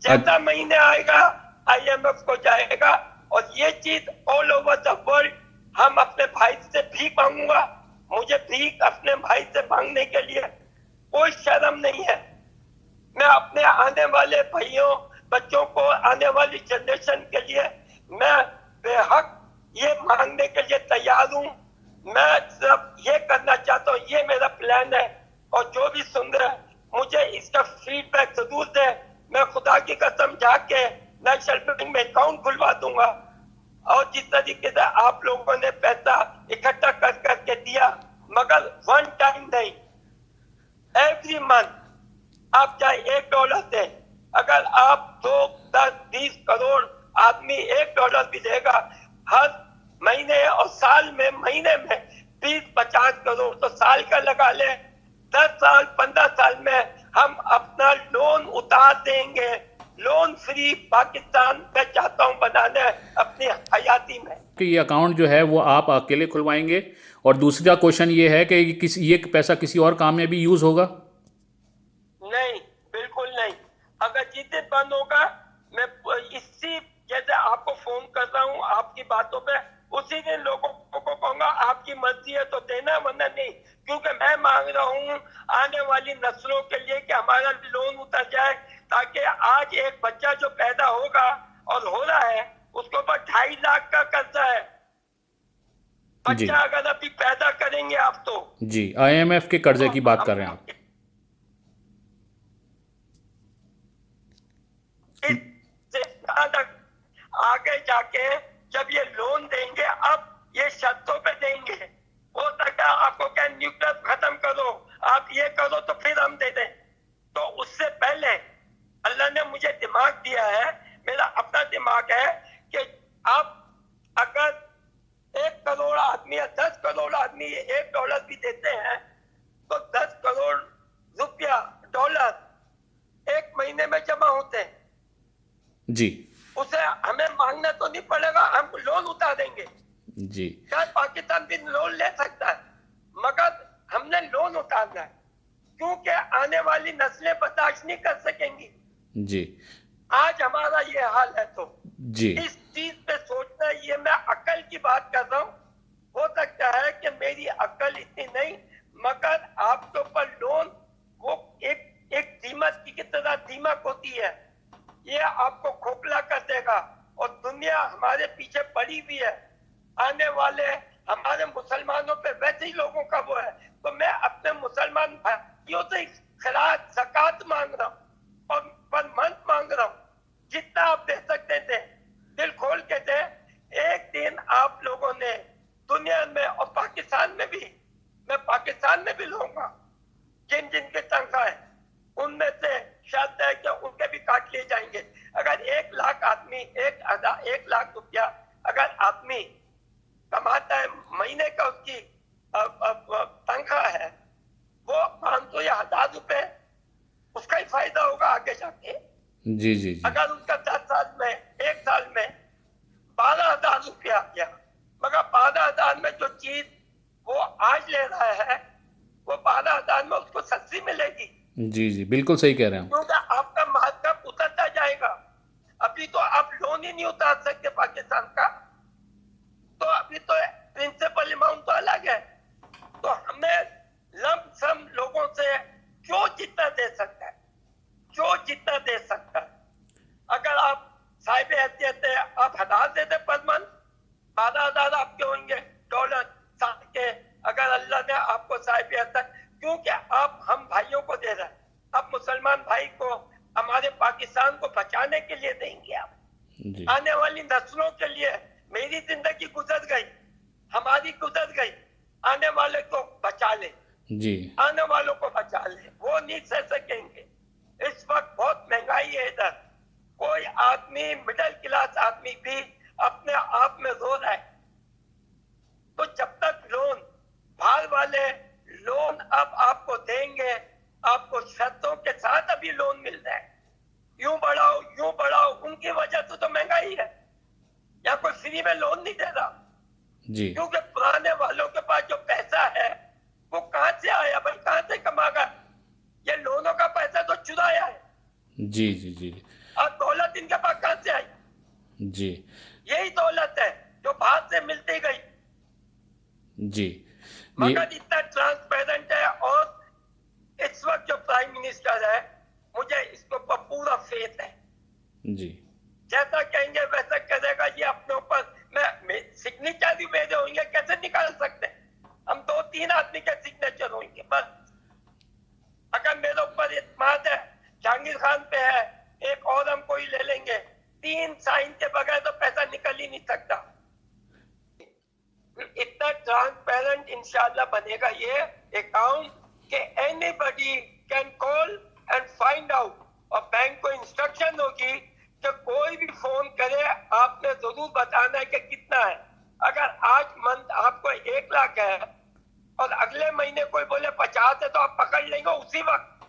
जैसा महीने आएगा IMF को जाएगा, और ये चीज ऑल ओवर द वर्ल्ड। हम अपने भाई से भीख मांगूंगा, मुझे भीख अपने भाई से मांगने के लिए कोई शर्म नहीं है। मैं अपने आने वाले भाइयों, बच्चों को, आने वाली जनरेशन के लिए मैं बेहक ये मांगने के लिए तैयार हूँ। मैं सिर्फ ये करना चाहता हूँ, ये मेरा प्लान है, और जो भी सुन रहे हैं मुझे इसका फीडबैक जरूर दे। मैं खुदा की कसम जाके नेशनल बैंक में अकाउंट खुलवा दूंगा, और जिस तरीके से आप लोगों ने पैसा इकट्ठा कर करके दिया, मगर वन टाइम नहीं, एवरी मंथ आप चाहे $1 दे, अगर आप 2, 10, 20 करोड़ आदमी $1 भी देगा हर महीने, और साल में, महीने में 20-50 करोड़, तो साल का लगा ले, 10 साल 15 साल में हम अपना लोन उतार देंगे। लोन फ्री पाकिस्तान मैं चाहता हूं बनाने अपनी हयाती में। कि ये अकाउंट जो है वो आप अकेले खुलवाएंगे, और दूसरा क्वेश्चन ये है कि ये पैसा किसी और काम में भी यूज होगा? नहीं, बिल्कुल नहीं। अगर जिस दिन बंद होगा, मैं इसी, जैसे आपको फोन कर रहा हूँ आपकी बातों पे, उसी दिन लोगों को कहूंगा आपकी मर्जी है तो देना, वरना नहीं, क्योंकि मैं मांग रहा हूँ आने वाली नस्लों के लिए कि हमारा लोन उतर जाए, ताकि आज एक बच्चा जो पैदा होगा और हो रहा है उसके ऊपर 2.5 लाख का कर्जा है। बच्चा अगर अभी पैदा करेंगे आप तो जी, IMF के कर्जे की बात कर रहे हैं आप? आगे जाके जब ये लोन देंगे, अब ये शर्तों पे देंगे। हो सकता है आपको क्या न्यूक्लियस खत्म करो, आप ये करो तो फिर हम दे दें। तो उससे पहले अल्लाह ने मुझे दिमाग दिया है, मेरा अपना दिमाग है, कि आप अगर 1 करोड़ आदमी या 10 करोड़ आदमी $1 भी देते हैं तो 10 करोड़ रुपया डॉलर 1 महीने में जमा होते हैं जी उसे हमें मांगना तो नहीं पड़ेगा, हम लोन उतार देंगे। जी शायद पाकिस्तान भी लोन ले सकता है, मगर हमने लोन उतारना है, क्योंकि आने वाली नस्लें बर्दाश्त नहीं कर सकेंगी। जी आज हमारा ये हाल है, तो जी इस चीज पे सोचना, ये मैं अकल की बात कर रहा हूँ। हो सकता है कि मेरी अकल इतनी नहीं, मगर आपके ऊपर लोन वो एक दीमक की तरह दीमक होती है, ये आपको खोखला कर देगा। और दुनिया हमारे पीछे पड़ी हुई है, आने वाले हमारे मुसलमानों पे वैसे ही लोगों का वो है। तो मैं अपने मुसलमान भाइयों से खिरात ज़कात मांग रहा हूँ और पर मंत मांग रहा हूँ, जितना आप दे सकते थे दिल खोल के दे। एक दिन आप लोगों ने दुनिया में और पाकिस्तान में भी, मैं पाकिस्तान में भी लूंगा, जिन जिनके तनख्वाह है उनमें से शायद है कि उनके भी काट लिए जाएंगे। अगर 1 लाख आदमी 1 लाख रुपया अगर आदमी कमाता है महीने का, उसकी तनख्वाह है वो 500 या 1000 रुपए, उसका ही फायदा होगा आगे जाके। जी जी जी अगर उसका 10 साल में 1 साल में 12,000 रुपया आ गया, मगर 12,000 में जो चीज वो आज ले रहा है वो 12,000 में उसको सस्ती मिलेगी, जी जी बिल्कुल सही कह रहे हैं क्योंकि आपका मार्कअप उतरता जाएगा। अभी तो आप लोन ही नहीं उतार सकते पाकिस्तान का, तो अभी तो प्रिंसिपल अमाउंट तो अलग है। तो हमें लम सम लोगों से जो जितना दे सकता है, जो जितना दे सकता है, अगर आप साहिब हैसियत है, आप 1000 दे दे पर मंथ, 12,000 आपके होंगे डॉलर साल के। अगर अल्लाह ने आपको साहिब हैसियत, क्योंकि आप हम भाइयों को दे रहे हैं, अब मुसलमान भाई को, हमारे पाकिस्तान को बचाने के लिए देंगे आप, जी आने वाली नस्लों के लिए। मेरी जिंदगी गुजर गई, हमारी गुजर गई, आने वाले को बचा ले, जी आने वालों को बचा ले, वो नहीं सह सकेंगे। इस वक्त बहुत महंगाई है इधर, कोई आदमी मिडिल क्लास आदमी भी अपने आप में रो रहा है। तो जब तक लोन बाहर वाले लोन अब आपको देंगे, आपको शर्तों के साथ अभी लोन मिल रहा है, यूं बढ़ाओ, उनकी वजह से तो महंगाई है। या कोई फ्री में लोन नहीं दे रहा, जी क्योंकि पुराने वालों के पास जो पैसा है वो कहां से आया भाई, कहां से कमागा? ये लोनों का पैसा तो चुराया है, जी जी जी और दौलत इनके पास कहां से आई? जी यही दौलत है जो बाहर से मिलती गई, जी मगर इतना ट्रांसपेरेंट है। और इस वक्त जो प्राइम मिनिस्टर है, मुझे इसके ऊपर पूरा फेथ है, जी जैसा कहेंगे वैसा करेगा। ये अपने ऊपर मैं सिग्नेचर भी मेरे होंगे, कैसे निकाल सकते? हम 2-3 आदमी के सिग्नेचर होंगे बस। अगर मेरे ऊपर इत्मीनान है, जहांगीर खान पे है, एक और हम कोई ले लेंगे, 3 साइन के बगैर तो पैसा निकल ही नहीं सकता। इतना ट्रांसपेरेंट इंशाल्लाह बनेगा ये अकाउंट कि anybody can call and find out, और बैंक को इंस्ट्रक्शन होगी कि कोई भी फोन करे, आपने जरूर बताना है कि कितना है। अगर आज मंथ आपको 1 लाख है और अगले महीने कोई बोले 50 है, तो आप पकड़ लेंगे उसी वक्त।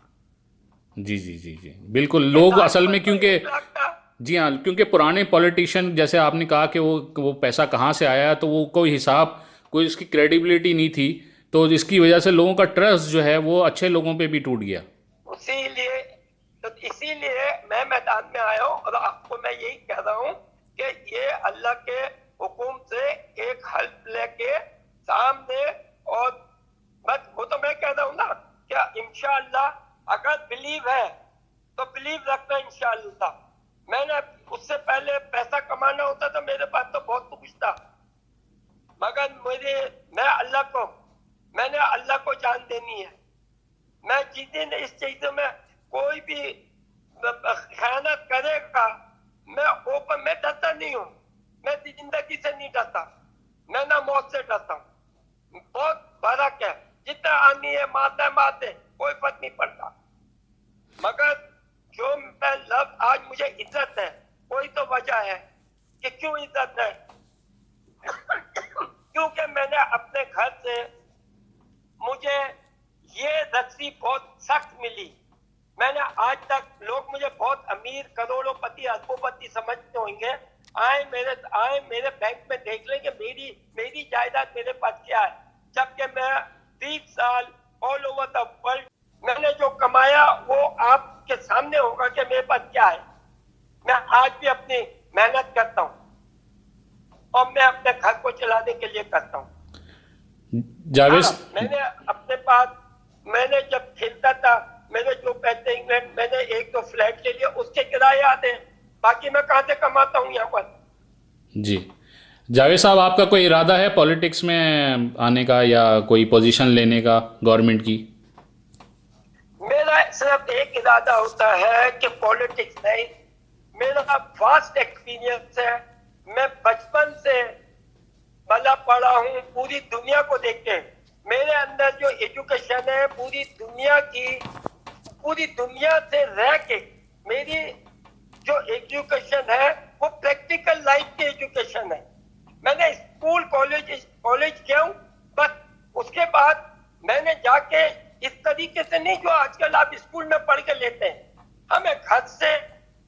जी जी जी जी बिल्कुल। लोग असल में, क्योंकि 1 लाख था, जी हाँ, क्योंकि पुराने पॉलिटिशियन, जैसे आपने कहा कि वो पैसा कहाँ से आया, तो वो कोई हिसाब, कोई इसकी क्रेडिबिलिटी नहीं थी, तो इसकी वजह से लोगों का ट्रस्ट जो है वो अच्छे लोगों पे भी टूट गया। इसीलिए मैं मैदान में आया हूँ, और आपको मैं यही कह रहा हूँ कि ये अल्लाह के हुक्म से एक हेल्प लेके सामने, और बस वो तो मैं कह रहा हूँ ना क्या इंशाअल्लाह अगर बिलीव है तो बिलीव रखना इंशाअल्लाह। मैंने उससे पहले पैसा कमाना होता तो मेरे पास तो बहुत कुछ था, मगर मैंने अल्लाह को जान देनी है। मैं जिस दिन इस चीज में कोई भी खयानत करेगा, मैं ऊपर मैं डरता नहीं हूँ, मैं जिंदगी से नहीं डरता, मैं ना मौत से डरता हूँ। बहुत फर्क है, जितना आनी है मारते कोई फर्क नहीं पड़ता, मगर जो मैं लव आज मुझे इज्जत है, कोई तो वजह है कि क्यों इज्जत है। क्योंकि मैंने अपने घर से, मुझे ये रस्सी बहुत सख्त मिली। मैंने आज तक, लोग मुझे बहुत अमीर, करोड़ों-पति, अरबों-पति समझते होंगे, आए मेरे बैंक में देख लेंगे मेरी जायदाद मेरे पास क्या है, जबकि मैं 30 साल ऑल ओवर द वर्ल्ड मैंने जो कमाया वो आपके सामने होगा कि मेरे पास क्या है। मैं आज भी अपनी मेहनत करता हूँ और मैं अपने घर को चलाने के लिए करता हूँ। जावेद, मैंने अपने पास, मैंने जब खेलता था, मेरे जो पैसे इंग्लैंड, मैंने 1-2 फ्लैट ले लिया, उसके किराए आते हैं, बाकी मैं कहाँ से कमाता हूँ यहाँ पर। जी जावेद साहब, आपका कोई इरादा है पॉलिटिक्स में आने का या कोई पोजीशन लेने का गवर्नमेंट की? मेरा सिर्फ एक इरादा होता है कि पॉलिटिक्स नहीं, मेरा वास्ट एक्सपीरियंस है। मैं बचपन से भला पढ़ा हूँ, पूरी दुनिया को देख के मेरे अंदर जो एजुकेशन है, पूरी दुनिया से रह के मेरी जो एजुकेशन है वो प्रैक्टिकल लाइफ की एजुकेशन है। मैंने स्कूल कॉलेज किया हूँ, बस उसके बाद मैंने जाके इस तरीके से नहीं जो आजकल आप स्कूल में पढ़ के लेते हैं। हमें घर से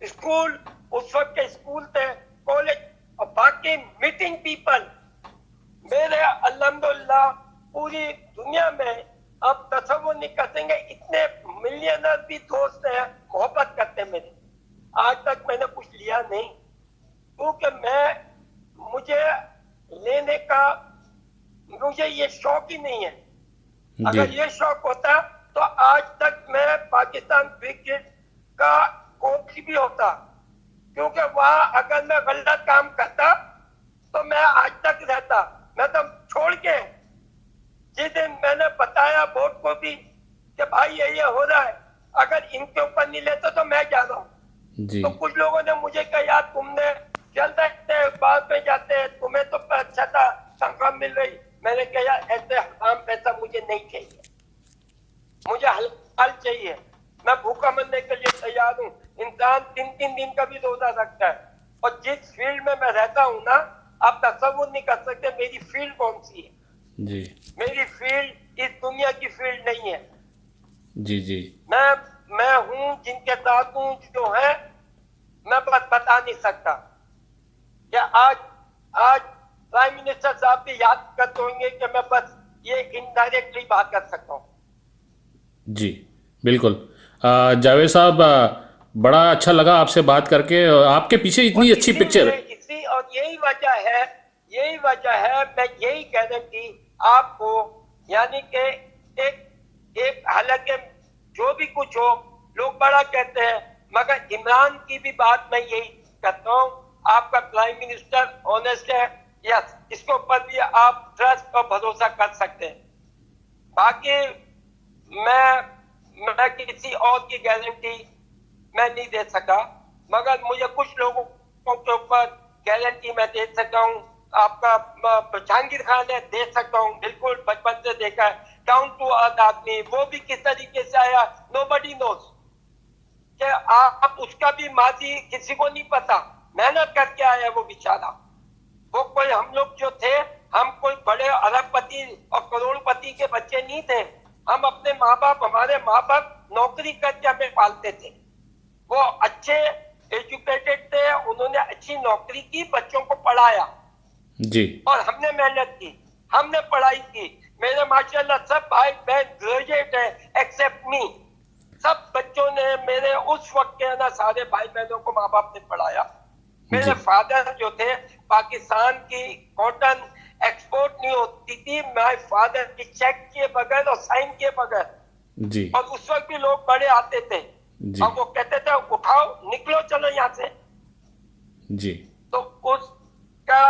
स्कूल, उस वक्त के स्कूल थे, कॉलेज और बाकी मीटिंग पीपल, मेरे अल्हम्दुलिल्लाह पूरी दुनिया में आप तसव्वुर नहीं कर सकेंगे, इतने मिलियनर भी दोस्त हैं, मोहब्बत करते हैं मेरे। आज तक मैंने कुछ लिया नहीं, क्योंकि मुझे लेने का, मुझे ये शौक ही नहीं है। अगर ये शौक होता तो आज तक मैं पाकिस्तान क्रिकेट का कोच भी होता, क्योंकि वहां अगर मैं गलत काम करता तो मैं आज तक रहता। मैं तो छोड़ के, जिस दिन मैंने बताया बोर्ड को भी कि भाई ये हो रहा है, अगर इनके ऊपर नहीं लेते तो मैं जा रहा हूँ। तो कुछ लोगों ने मुझे कहा यार तुमने चलते बाद में जाते, तुम्हें तो अच्छा था, तनख्वाह मिल रही। मैंने कहा यार ऐसे हराम पैसा मुझे नहीं चाहिए, मुझे हलाल चाहिए। मैं भूखा मरने के लिए तैयार हूँ। इंसान 3-3 दिन का भी रोजा रखता है, और जिस फील्ड में मैं रहता हूँ ना, आप तसव्वुर नहीं कर सकते मेरी फील्ड कौन सी है। जी, मेरी फील्ड इस दुनिया की फील्ड नहीं है। जी मैं हूँ जिनके साथ हूँ, जो है मैं बता नहीं सकता। क्या आज प्राइम मिनिस्टर साहब भी याद करते होंगे कि मैं बस ये इनडायरेक्टली बात कर सकता हूँ। जी बिल्कुल। जावेद साहब, बड़ा अच्छा लगा आपसे बात करके, आपके पीछे इतनी अच्छी पिक्चर। इसी और यही वजह है मैं यही गारंटी आपको, यानी कि एक हालांकि जो भी कुछ हो लोग बड़ा कहते हैं, मगर इमरान की भी बात मैं यही कहता हूँ, आपका प्राइम मिनिस्टर ऑनेस्ट है, यस, इसके ऊपर भी आप ट्रस्ट और भरोसा कर सकते हैं। बाकी मैं किसी और की गारंटी मैं नहीं दे सका, मगर मुझे कुछ लोगों के ऊपर गारंटी मैं दे सकता हूँ। आपका जहांगीर खान है, दे सकता हूँ, बिल्कुल बचपन से देखा है, डाउन टू अर्थ आदमी, वो भी किस तरीके से आया नोबडी नोज, कि आप उसका भी माजी किसी को नहीं पता, मेहनत करके आया वो बेचारा। वो कोई, हम लोग जो थे, हम कोई बड़े अरबपति और करोड़पति के बच्चे नहीं थे। हम अपने हमारे माँ बाप नौकरी करके हमें पालते थे। वो अच्छे एजुकेटेड थे, उन्होंने अच्छी नौकरी की, बच्चों को पढ़ाया जी, और हमने मेहनत की, हमने पढ़ाई की। मेरे माशाल्लाह सब भाई बहन ग्रेजुएट है एक्सेप्ट मी। सब बच्चों ने, मेरे उस वक्त के ना सारे भाई बहनों को माँ बाप ने पढ़ाया। मेरे फादर जो थे, पाकिस्तान की कॉटन एक्सपोर्ट नहीं होती थी, माय फादर की चेक किए बगैर और साइन किए बगैर जी, और उस वक्त भी लोग बड़े आते थे और वो कहते थे उठाओ निकलो चलो यहाँ से जी। तो उसका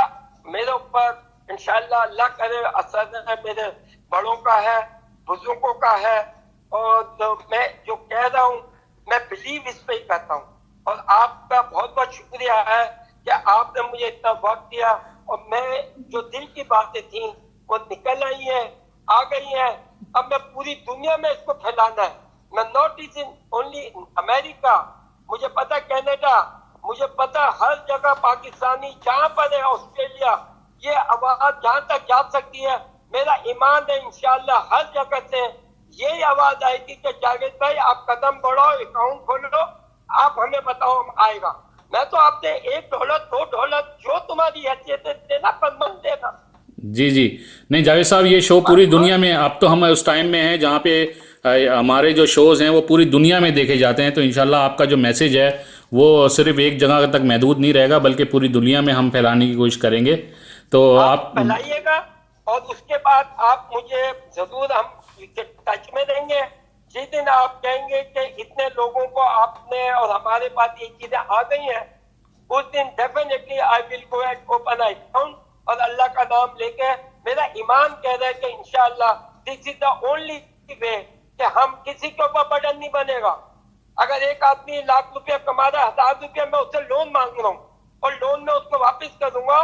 मेरे ऊपर इंशाल्लाह अल्लाह करे असर है, मेरे बड़ों का है, बुजुर्गों का है, और तो मैं जो कह रहा हूँ मैं बिलीव इस पे ही करता हूँ। और आपका बहुत बहुत शुक्रिया है आपने मुझे इतना वक्त दिया, और मैं जो दिल की बातें थी वो निकल आई है, आ गई है। अब मैं पूरी दुनिया में इसको फैलाना है। मैं not is in only America, मुझे पता कनाडा, मुझे पता हर जगह पाकिस्तानी जहाँ पर है, ऑस्ट्रेलिया, ये आवाज जहाँ तक जा सकती है, मेरा ईमान है इंशाल्लाह हर जगह से ये आवाज आएगी कि जावेद भाई आप कदम बढ़ाओ, अकाउंट खोलो, आप हमें बताओ, हम आएगा। मैं तो आपसे $1 $2 जो तुम्हारी हैसियत है देना, पर मन देना। जी जी। नहीं जावेद साहब, ये शो पूरी दुनिया में, अब तो हम उस टाइम में हैं जहाँ पे हमारे जो शोज़ हैं वो पूरी दुनिया में देखे जाते हैं, तो इंशाल्लाह आपका जो मैसेज है वो सिर्फ एक जगह तक महदूद नहीं रहेगा, बल्कि पूरी दुनिया में हम फैलाने की कोशिश करेंगे। तो आप फैलाइएगा, और उसके बाद आप मुझे जरूर, हम टच में रहेंगे। जिस दिन आप कहेंगे कि इतने लोगों को आपने और हमारे पास ये चीजें आ गई हैं, उस दिन definitely I will go and open I account, और अल्लाह का नाम लेके मेरा ईमान कह रहा है कि इंशाल्लाह this is the only way कि हम किसी के ऊपर बर्डन नहीं बनेगा। अगर एक आदमी लाख रुपया कमा रहा है, 1000 रुपया मैं उससे लोन मांग रहा हूँ, और लोन में उसको वापस कर दूंगा,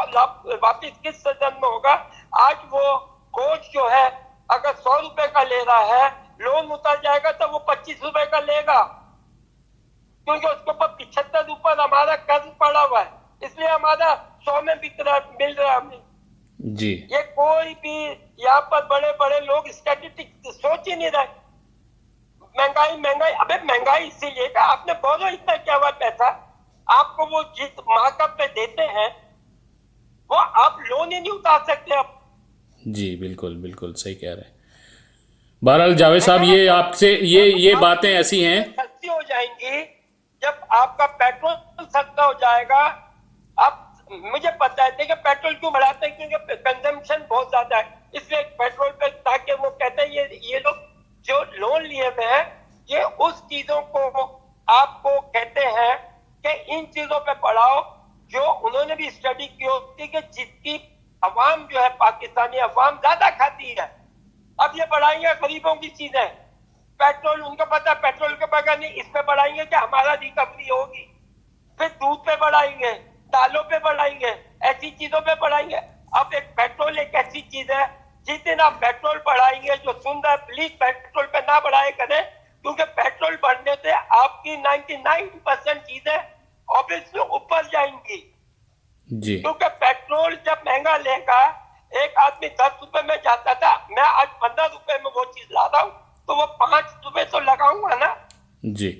वापस किस सदन में होगा? आज वो कोच जो है अगर 100 रुपए का ले रहा है, लोन उतर जाएगा तो वो 25 रुपए का लेगा, क्योंकि उसके ऊपर 75 ऊपर हमारा कर्ज पड़ा हुआ है, इसलिए हमारा 100 में बिक रहा, मिल रहा है हमें। जी। ये कोई भी यहाँ पर बड़े बड़े लोग स्टैटिस्टिक्स सोच ही नहीं रहे। महंगाई महंगाई, अबे महंगाई इसीलिए कि आपने बोलो इतना क्या हुआ पैसा, आपको वो जिस मार्कअप पे देते हैं वो आप लोन ही नहीं उतार सकते अब। जी बिल्कुल बिल्कुल सही कह रहे हैं। बहरहाल जावेद साहब, ये आपसे ये बातें ऐसी हैं। सस्ती हो जाएंगी जब आपका पेट्रोल सस्ता हो जाएगा। अब मुझे पता है, देखिए पेट्रोल क्यों बढ़ाते हैं, क्योंकि कंजम्पशन बहुत ज्यादा है, इसलिए पेट्रोल पे, ताकि वो कहते हैं ये लोग जो लोन लिए हुए हैं ये उस चीजों को आपको कहते हैं कि इन चीजों पे बढ़ाओ, जो उन्होंने भी स्टडी की होती कि जिसकी अवाम जो है, पाकिस्तानी अवाम ज्यादा खाती है। अब ये बढ़ाएंगे गरीबों की चीजें, पेट्रोल, उनको पता है पेट्रोल के बगैर नहीं, इस पे बढ़ाएंगे कि हमारा रिकवरी होगी। फिर दूध पे बढ़ाएंगे, दालों पे बढ़ाएंगे, ऐसी चीजों पे बढ़ाएंगे। अब एक पेट्रोल एक ऐसी चीज है, जिस दिन आप पेट्रोल बढ़ाएंगे, जो सुन रहा है प्लीज पेट्रोल पे ना बढ़ाए करें, क्योंकि पेट्रोल बढ़ने से आपकी 99% चीजें ऑब्वियसली ऊपर जाएंगी। जी। क्योंकि पेट्रोल जब महंगा लेगा, एक आदमी 10 रुपए में जाता था, मैं आज 15 रुपए में वो चीज ला रहा हूँ, तो वो 5 रुपए तो लगाऊंगा ना। जी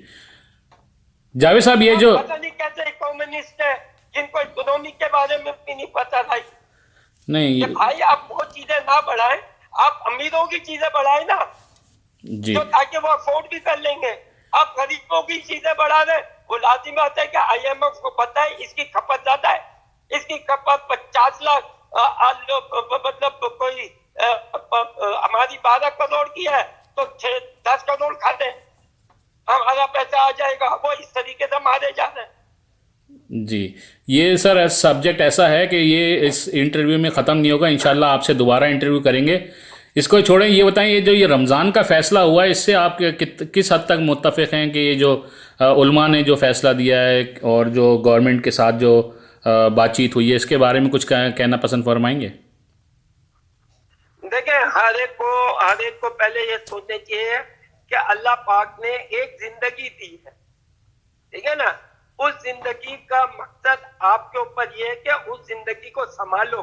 जावेद साहब, ये जो पता नहीं कैसे इकोनॉमिस्ट है जिनको इकोनॉमी के बारे में भी नहीं पता भाई। नहीं कि भाई आप वो चीजें ना बढ़ाएं, आप अमीरों की चीजें बढ़ाएं ना, जी तो ताकि वो अफोर्ड भी कर लेंगे। आप गरीबों की चीजें बढ़ा रहे, वो लाजिम आता है कि IMF को पता है इसकी खपत ज्यादा है, इसकी खपत 50 लाख मतलब कोई हमारी 12 करोड़ की है तो 10 करोड़ खाते हैं, हमारा पैसा आ जाएगा, वो इस तरीके से मारे जा रहे हैं। जी। ये सर सब्जेक्ट ऐसा है कि ये इस इंटरव्यू में ख़त्म नहीं होगा, इंशाल्लाह आपसे दोबारा इंटरव्यू करेंगे। इसको छोड़ें, ये बताएं, ये जो ये रमज़ान का फ़ैसला हुआ है, इससे आप किस हद तक मुत्तफ़िक़ हैं कि ये जो उलमा ने जो फ़ैसला दिया है और जो गवर्नमेंट के साथ जो बातचीत हुई है, इसके बारे में कुछ कहना पसंद फरमाएंगे? देखिए, हर एक को पहले ये सोचना चाहिए कि अल्लाह पाक ने एक जिंदगी दी है, ठीक है ना। उस जिंदगी का मकसद आपके ऊपर ये है कि उस जिंदगी को संभालो,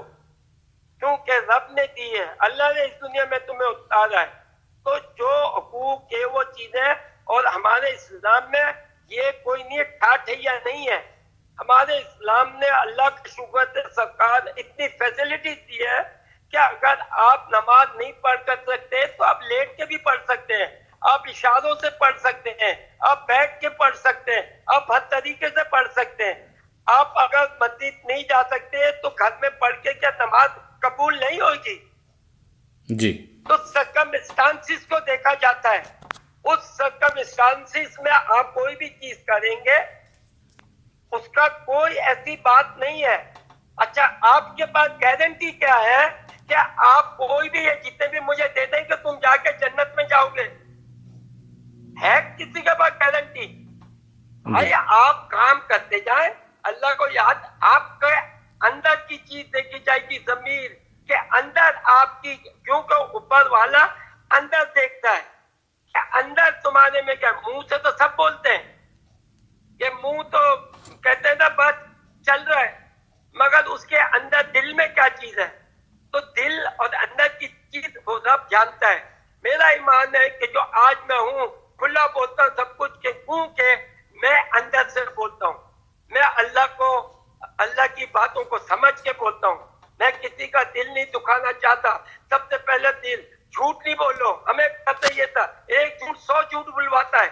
क्योंकि रब ने दी है, अल्लाह ने इस दुनिया में तुम्हें उतारा है। तो जो हुकूक है वो चीजें, और हमारे इस्लाम में ये कोई नहीं ठाठैया नहीं है। हमारे इस्लाम ने, अल्लाह का शुक्र है, सरकार इतनी फैसिलिटीज दी है कि अगर आप नमाज नहीं पढ़ कर सकते तो आप लेट के भी पढ़ सकते हैं, आप इशारों से पढ़ सकते हैं, आप बैठ के पढ़ सकते हैं, आप हर तरीके से पढ़ सकते हैं। आप अगर मस्जिद नहीं जा सकते तो घर में पढ़ के क्या नमाज कबूल नहीं होगी? जी। तो सर्कमस्टांसिस को देखा जाता है, उस सर्कमस्टांसिस में आप कोई भी चीज करेंगे उसका कोई ऐसी बात नहीं है। अच्छा, आपके पास गारंटी क्या है कि आप कोई भी, ये जितने भी मुझे दे दें कि तुम जाके जन्नत में जाओगे, है किसी के पास गारंटी? भाई आप काम करते जाएं, अल्लाह को याद, आपके अंदर की चीज देखी जाएगी, जमीर के अंदर आपकी, क्योंकि ऊपर वाला अंदर देखता है कि अंदर तुम्हारे में क्या। मुंह से तो सब बोलते हैं, ये मुंह तो कहते हैं ना बस चल रहा है, मगर उसके अंदर दिल में क्या चीज है, तो दिल और अंदर की चीज वो रब जानता है। मेरा ईमान है कि जो आज मैं हूँ, खुला बोलता हूँ सब कुछ के मुंह के, मैं अंदर से बोलता हूँ। मैं अल्लाह को, अल्लाह की बातों को समझ के बोलता हूँ। मैं किसी का दिल नहीं दुखाना चाहता। सबसे पहले दिल, झूठ नहीं बोलो। हमें पता ये था, एक झूठ 100 झूठ बुलवाता है।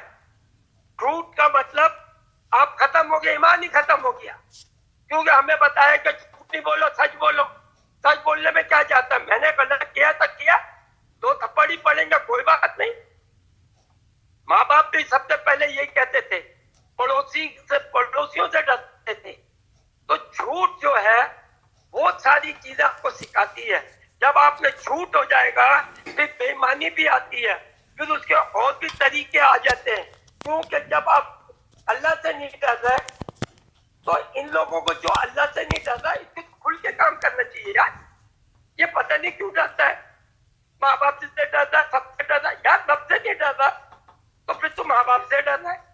झूठ का मतलब आप खत्म हो गए, ईमान ही खत्म हो गया। क्योंकि हमें बताया कि झूठ नहीं बोलो, सच बोलो। सच बोलने में क्या जाता है, मैंने गलत किया तो किया, 2 थप्पड़ ही पड़ेंगे, कोई बात नहीं। माँ बाप भी सबसे पहले यही कहते थे, पड़ोसियों से डरते थे। तो झूठ जो है वो सारी चीजें आपको सिखाती है। जब आप में झूठ हो जाएगा फिर बेईमानी भी आती है, फिर उसके और भी तरीके आ जाते हैं। क्योंकि जब आप अल्लाह से नहीं डर रहे, तो इन लोगों को जो अल्लाह से नहीं डर रहा, इसको खुल के काम करना चाहिए यार। ये पता नहीं क्यों डरता है, माँ बाप से डर रहा, सबसे डर रहा। यार रब से नहीं डर रहा तो फिर तुम माँ बाप से डरना है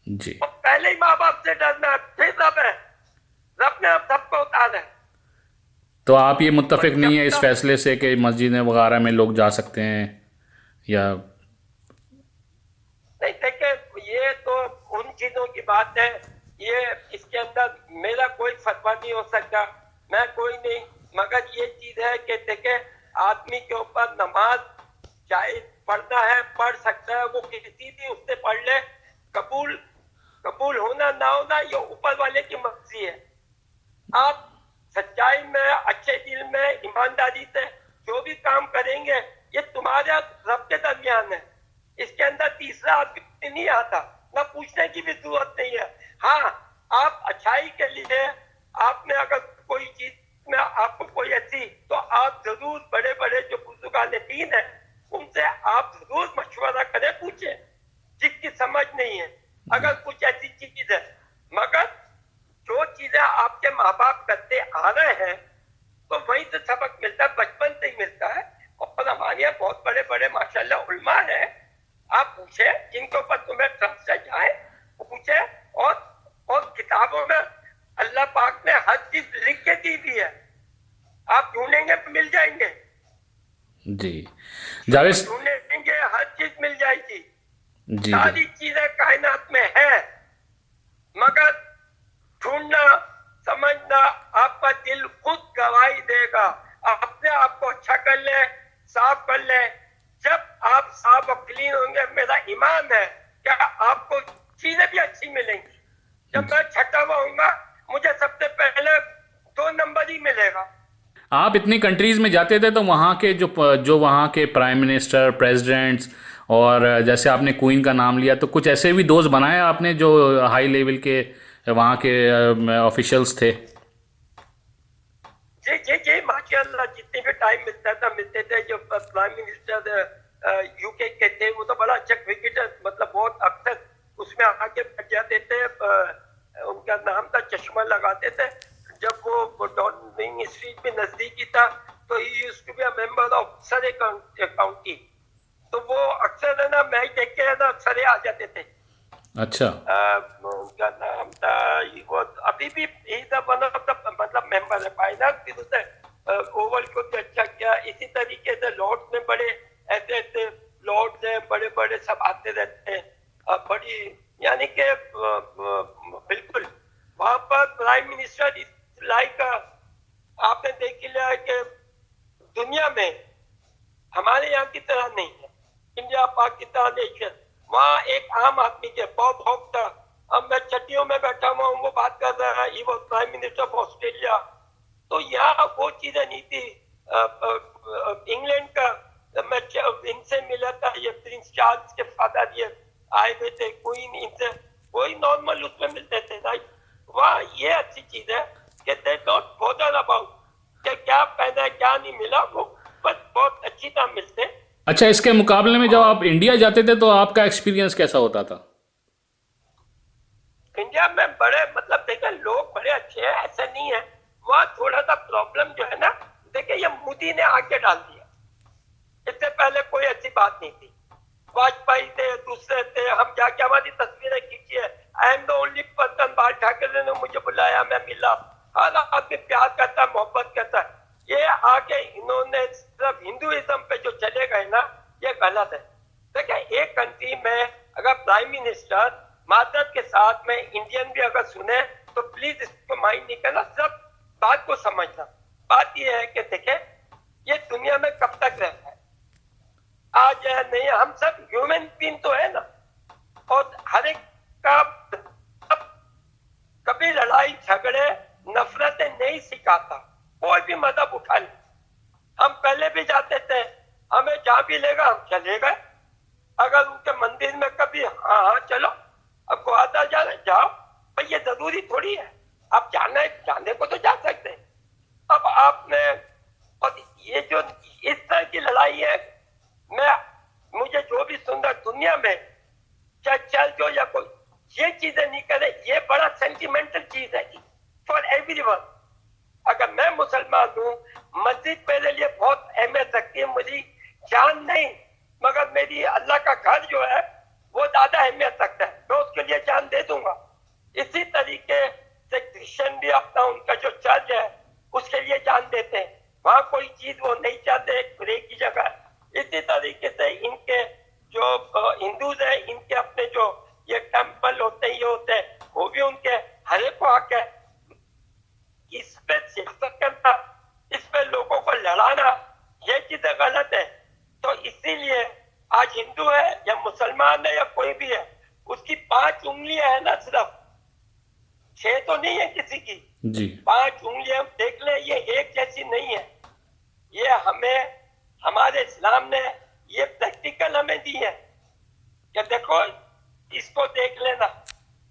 जी। तो पहले ही माँ बाप से डरना है, फिर रब है। रब ने अब सबको उतारा है। तो आप ये मुत्तफिक नहीं है इस जब तक फैसले से कि मस्जिद वगैरह में लोग जा सकते हैं या? नहीं देखे, ये तो उन चीजों की बात है, ये इसके अंदर मेरा कोई फतवा नहीं हो सकता, मैं कोई नहीं। मगर ये चीज है कि देखे, आदमी के ऊपर नमाज चाहे पढ़ना है पढ़ सकता है, वो किसी भी उससे पढ़ ले। कबूल कबूल होना ना होना ये ऊपर वाले की मर्जी है। आप सच्चाई में, अच्छे दिल में, ईमानदारी से जो भी काम करेंगे, ये तुम्हारे रब के दरमियान है। इसके अंदर तीसरा आदमी नहीं आता, ना पूछने की भी जरूरत नहीं है। हाँ, आप अच्छाई के लिए, आपने अगर कोई चीज में आपको कोई ऐसी, तो आप जरूर बड़े बड़े जो बुजुर्गान दीन है उनसे आप जरूर मशवरा करें, पूछे जिसकी समझ नहीं है अगर कुछ ऐसी चीज है। मगर जो चीजें आपके माँ बाप करते आ रहे हैं, तो वहीं से सबक मिलता है, बचपन से ही मिलता है। और हमारे यहाँ बहुत बड़े बड़े माशाल्लाह उल्मा है, आप पूछे जिनके ऊपर तुम्हें ट्रस्ट है, जाए पूछे। और किताबों में अल्लाह पाक ने हर चीज लिख के दी भी है, आप ढूंढेंगे मिल जाएंगे। जी जावेद, ढूंढेंगे हर चीज मिल जाएगी। जी सारी चीजें कायनात में है, मगर ढूंढना, समझना, आपका दिल खुद गवाही देगा। अपने आप को अच्छा कर ले, साफ कर ले। जब आप साफ और क्लीन होंगे, मेरा ईमान है क्या आपको चीजें भी अच्छी मिलेंगी। जब मैं छठा हुआ होऊंगा, मुझे सबसे पहले 2 नंबर ही मिलेगा। आप इतनी कंट्रीज़ में जाते थे तो वहाँ के जो वहाँ के प्राइम मिनिस्टर, प्रेसिडेंट्स, और जैसे आपने क्वीन का नाम लिया, तो कुछ ऐसे भी दोस्त बनाए आपने जो हाई लेवल के वहाँ के ऑफिशियल्स थे? जी जी जी, माशाल्लाह, जितने भी टाइम मिलता था मिलते थे। जो प्राइम मिनिस्टर यूके के थे, वो तो बड़ा अच्छा क्रिकेटर, मतलब बहुत अक्सर उसमें आके बैठ जाते थे। उनका नाम था, चश्मा लगाते थे। जब वो डॉर्निंग स्ट्रीट में नजदीकी था, तो he used to be a member of Surrey county. तो वो अक्सर है ना, मैच देख के है ना सरे आ जाते थे। अच्छा। उनका नाम था, वो अभी भी वन ऑफ द मतलब मेंबर है फाइनल। फिर उसने ओवल को भी अच्छा किया। इसी तरीके से लॉर्ड्स में बड़े ऐसे ऐसे लॉर्ड्स हैं, बड़े बड़े सब आते रहते हैं। बड़ी यानी कि बिल्कुल वहां पर प्राइम मिनिस्टर लाइक, आपने देख लिया कि दुनिया में हमारे यहाँ की तरह नहीं है। इंडिया, पाकिस्तान, एशिया, वहाँ एक आम आदमी के बॉब हॉक था। अब मैं छट्टियों में बैठा हुआ हूँ, वो बात कर रहा है, he was prime minister of Australia. तो यहाँ वो चीजें नहीं थी। इंग्लैंड का मैं इनसे मिला था, ये प्रिंस चार्ल्स के फादर ये आए हुए थे, क्वीन, इनसे कोई नॉर्मल उसमें मिलते थे। राइट, वहाँ ये अच्छी चीज है कि दे डोंट बॉदर अबाउट कि क्या पहना है क्या नहीं मिला, वो बस बहुत अच्छी तरह मिलते। अच्छा, इसके मुकाबले में जब आप इंडिया जाते थे तो आपका एक्सपीरियंस कैसा होता था? इंडिया में बड़े मतलब देखिए लोग बड़े अच्छे हैं, ऐसा नहीं है। वहाँ थोड़ा सा प्रॉब्लम जो है ना, देखिए ये मोदी ने आके डाल दिया, इससे पहले कोई अच्छी बात नहीं थी। वाजपेयी थे, दूसरे थे, हम जाके हमारी तस्वीरें खींची है। I am the only person, बाल ठाकरे ने मुझे बुलाया, मैं मिला। हर आदमी प्यार करता है, मोहब्बत करता है। ये आके इन्होंने सिर्फ हिंदुइज्म पे जो चले गए ना, ये गलत है। देखिए एक कंट्री में अगर प्राइम मिनिस्टर मादर के साथ में इंडियन भी अगर सुने तो प्लीज इसको माइंड नहीं करना, सब बात को समझना। बात ये है कि देखे ये दुनिया में कब तक रहता है, आज है नहीं, हम सब ह्यूमन बीइंग तो है ना, और हर एक का कभी लड़ाई झगड़े नफरतें नहीं सिखाता। कोई भी मदद उठा ले, हम पहले भी जाते थे, हमें जहां भी लेगा हम चले गए। अगर उनके मंदिर में कभी हाँ हाँ चलो अब को आता जाओ भाई, ये जरूरी थोड़ी है, आप जाना है जाने को तो जा सकते हैं। अब आपने और ये जो इस तरह की लड़ाई है, मुझे जो भी सुंदर दुनिया में चल जो या कोई ये चीजें नहीं करे, ये बड़ा सेंटिमेंटल चीज है फॉर एवरीवन। अगर मैं मुसलमान हूँ, मस्जिद मेरे लिए बहुत अहमियत रखती है, मेरी जान नहीं मगर मेरी अल्लाह का घर जो है वो ज्यादा अहमियत रखता है, मैं उसके लिए जान दे दूंगा। इसी तरीके से क्रिश्चियन भी अपना उनका जो चर्च है उसके लिए जान देते हैं, वहां कोई चीज वो नहीं चाहते प्रे की जगह। इसी तरीके से इनके जो हिंदूज है, इनके अपने जो ये टेम्पल होते हैं, ये होते हैं, वो भी उनके हर एक को हक है। इस पे सियासत करना, इस पे लोगों को लड़ाना, ये चीजें गलत है। तो इसीलिए आज हिंदू है या मुसलमान है या कोई भी है, उसकी 5 उंगलियां है ना, सिर्फ 6 तो नहीं है किसी की जी। 5 उंगलियां देख ले, ये एक जैसी नहीं है। ये हमें हमारे इस्लाम ने ये प्रैक्टिकल हमें दी है कि देखो इसको देख लेना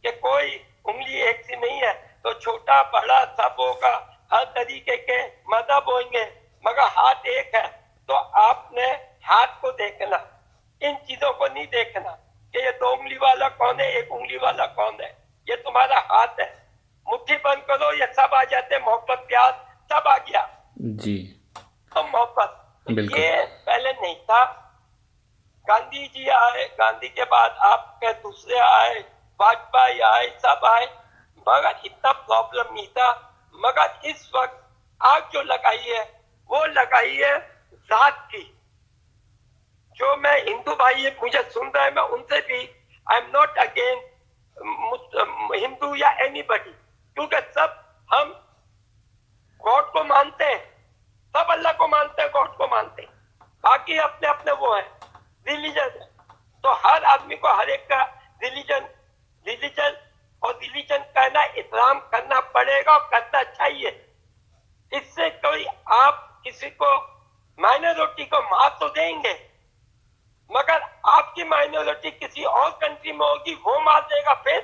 कि कोई उंगली एक सी नहीं है, तो छोटा बड़ा सब होगा, हर तरीके के मजहब होंगे, मगर हाथ एक है। तो आपने हाथ को देखना, इन चीजों को नहीं देखना कि ये 2 उंगली वाला कौन है, 1 उंगली वाला कौन है। ये तुम्हारा हाथ है, मुट्ठी बंद करो, ये सब आ जाते, मोहब्बत प्यार सब आ गया जी। तो मोहब्बत, ये पहले नहीं था। गांधी जी आए, गांधी के बाद आपके दूसरे आए, वाजपेयी आए, सब आए, मगर इतना प्रॉब्लम नहीं था। मगर इस वक्त आग जो लगाई है वो लगाई है जात की। जो मैं हिंदू भाई मुझे सुन रहे हैं, मैं उनसे भी I am not again Hindu या एनीबडी, क्योंकि सब हम गॉड को मानते हैं, सब अल्लाह को मानते हैं, गॉड को मानते हैं, बाकी अपने अपने वो है रिलीजन है। तो हर आदमी को हर एक का रिलीजन और रिलीजन कहना इस्लाम करना पड़ेगा और करना चाहिए। इससे कोई आप किसी को माइनॉरिटी को मार तो देंगे, मगर आपकी माइनॉरिटी किसी और कंट्री में होगी, वो मार देगा फिर।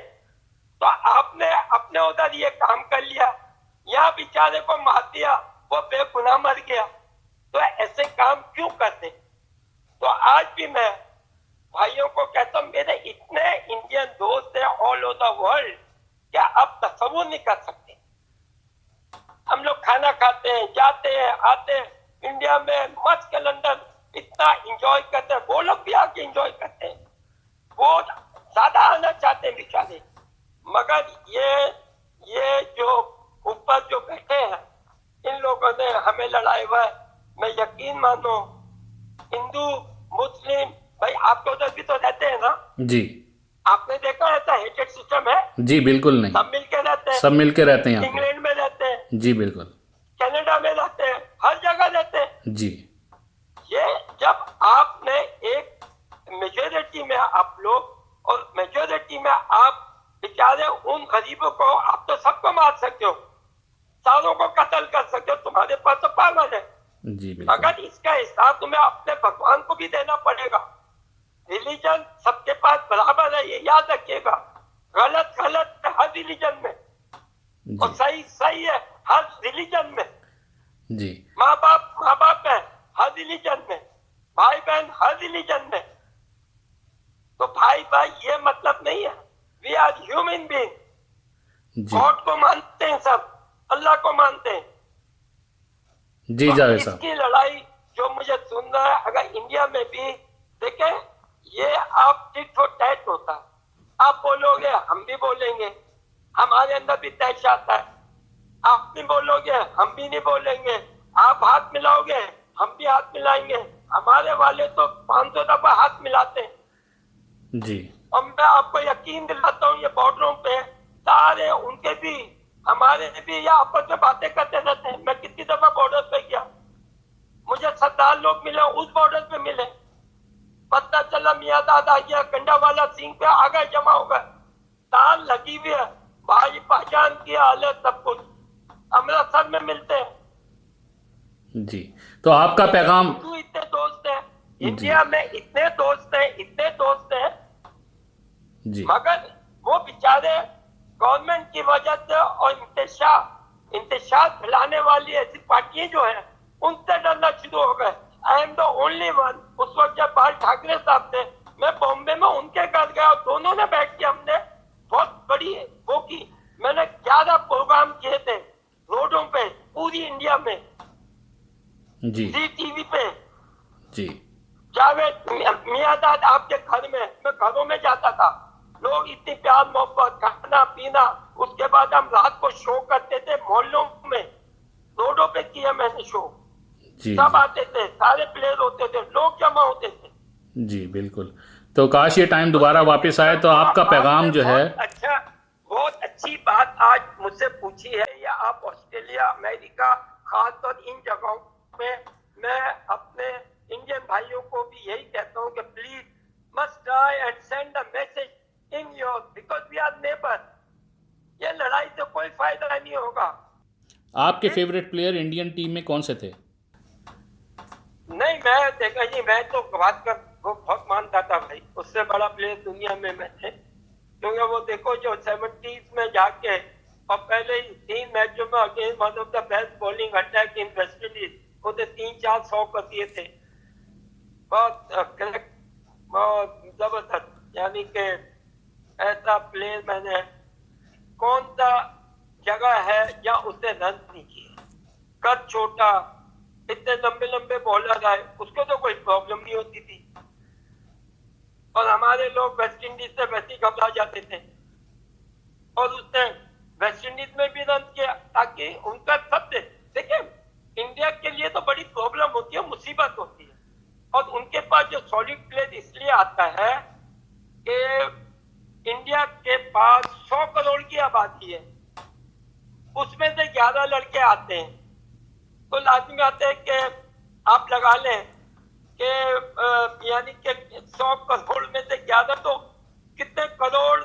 तो आपने अपने उधर ये काम कर लिया, यहाँ बेचारे को मार दिया, वो बेगुनाह मर गया, तो ऐसे काम क्यों करते। तो आज भी मैं भाइयों को कहता हूँ, मेरे इतने इंडियन दोस्त हैं ऑल ओवर द वर्ल्ड, क्या आप तस्वुर नहीं कर सकते। हम लोग खाना खाते हैं, जाते हैं, आते हैं, इंडिया में मस्त लंदन इतना एंजॉय करते हैं, वो लोग भी आके एंजॉय करते हैं, वो ज्यादा आना चाहते हैं बेचारे। मगर ये जो ऊपर जो बैठे हैं, इन लोगों ने हमें लड़ाया हुआ है। मैं यकीन मानो हिंदू मुस्लिम भाई, आप तो उधर भी तो रहते हैं ना जी। आपने देखा ऐसा हेटेड सिस्टम है? जी बिल्कुल नहीं, सब मिलके रहते हैं, सब मिलके रहते हैं यहाँ पे। इंग्लैंड में रहते हैं, जी बिल्कुल, कनाडा में रहते हैं, हर जगह रहते हैं जी। ये जब आपने एक मेजोरिटी में आप लोग, और मेजोरिटी में आप बेचारे उन गरीबों को, आप तो सबको मार सकते हो, सारों को कत्ल कर सकते हो, तुम्हारे पास तो पावर है। जी बिल्कुल। अगर इसका हिसाब तुम्हें अपने भगवान को भी देना पड़ेगा। रिलीजन सबके पास बराबर है, ये याद रखिएगा। गलत गलत है हर रिलीजन में, और सही सही है हर रिलीजन में। जी। माँ बाप है हर रिलीजन में, भाई बहन हर रिलीजन में। तो भाई ये मतलब नहीं है, we are human being, ji God को मानते हैं सब, अल्लाह को मानते हैं। जी तो जावेद साहब। इसकी लड़ाई जो मुझे सुन रहा है, अगर इंडिया में भी देखें, ये आप टिट फॉर टैट होता है। आप बोलोगे हम भी बोलेंगे, हमारे अंदर भी तैश आता है। आप नहीं बोलोगे हम भी नहीं बोलेंगे, आप हाथ मिलाओगे हम भी हाथ मिलाएंगे। हमारे वाले तो 500 दफा हाथ मिलाते हैं। जी और मैं आपको यकीन दिलाता हूँ, ये बॉर्डरों पे सारे उनके भी हमारे भी ये आपस में बातें करते रहते हैं। मैं कितनी दफा बॉर्डर पे गया, मुझे 7 लोग मिले, उस बॉर्डर पे मिले, पता चला मियाँ दादा गया गंडा वाला सिंह पे आ गए, जमा हो गए, ताल लगी हुई है, भाई पहचान की हालत सब कुछ। अमृतसर में मिलते हैं। जी। तो आपका पैगाम। हिंदू इतने दोस्त हैं, जी इंडिया में इतने दोस्त हैं, इतने दोस्त हैं, जी मगर वो बेचारे गवर्नमेंट की वजह से और इंतशार फैलाने वाली ऐसी पार्टियां जो है उनसे डरना शुरू हो गए। I am the only one. उस वक्त जब बाल ठाकरे साहब थे, मैं बॉम्बे में उनके घर गया और दोनों ने बैठ के हमने बहुत बड़ी वो की। मैंने 11 प्रोग्राम किए थे रोडों पे पूरी इंडिया में, जी जी टीवी पे। जी जावेद मियाँ दाद आपके घर में, मैं घरों में जाता था, लोग इतनी प्यार मोहब्बत, खाना पीना। उसके बाद हम रात को शो करते थे मोहल्लों में, रोडों पे किया मैंने शो। जी सब आते थे, सारे प्लेयर होते थे, लोग जमा होते थे। जी बिल्कुल। तो काश ये टाइम दोबारा वापस आए। तो आपका पैगाम जो है। अच्छा, बहुत अच्छी बात आज मुझसे पूछी है। या आप ऑस्ट्रेलिया, अमेरिका, खासतौर इन जगहों में, मैं अपने इंडियन भाइयों को भी यही कहता हूँ कि please must try and send a message in your, because we are neighbour. ये लड़ाई से कोई फायदा नहीं होगा। आपके फेवरेट प्लेयर इंडियन टीम में कौन से थे? नहीं, मैं देखा जी, मैं तो गावस्कर को बहुत मानता था भाई, उससे बड़ा प्लेयर दुनिया में मैं थे। क्योंकि वो देखो जो 70s में जाके और पहले ही 3 मैचों में against one of the best bowling attack in West Indies, वो तो 3-4 कर दिए थे। बहुत करेक्ट, बहुत जबरदस्त। यानी कि ऐसा प्लेयर मैंने कौन सा जगह है जहाँ उसने रन नहीं किए। कद छोटा, इतने लंबे लंबे बॉलर आए, उसको तो कोई प्रॉब्लम नहीं होती थी। और हमारे लोग वेस्ट इंडीज से वैसे ही घबरा जाते थे। और उसने वेस्ट इंडीज में भी रन किया ताकि उनका सब देखिए, इंडिया के लिए तो बड़ी प्रॉब्लम होती है, मुसीबत होती है। और उनके पास जो सॉलिड प्लेयर इसलिए आता है कि इंडिया के पास 100 करोड़ की आबादी है, उसमें से 11 लड़के आते हैं। तो लाजमी आते हैं कि आप लगा लें कि यानी कि 100 करोड़ में से 11 तो कितने करोड़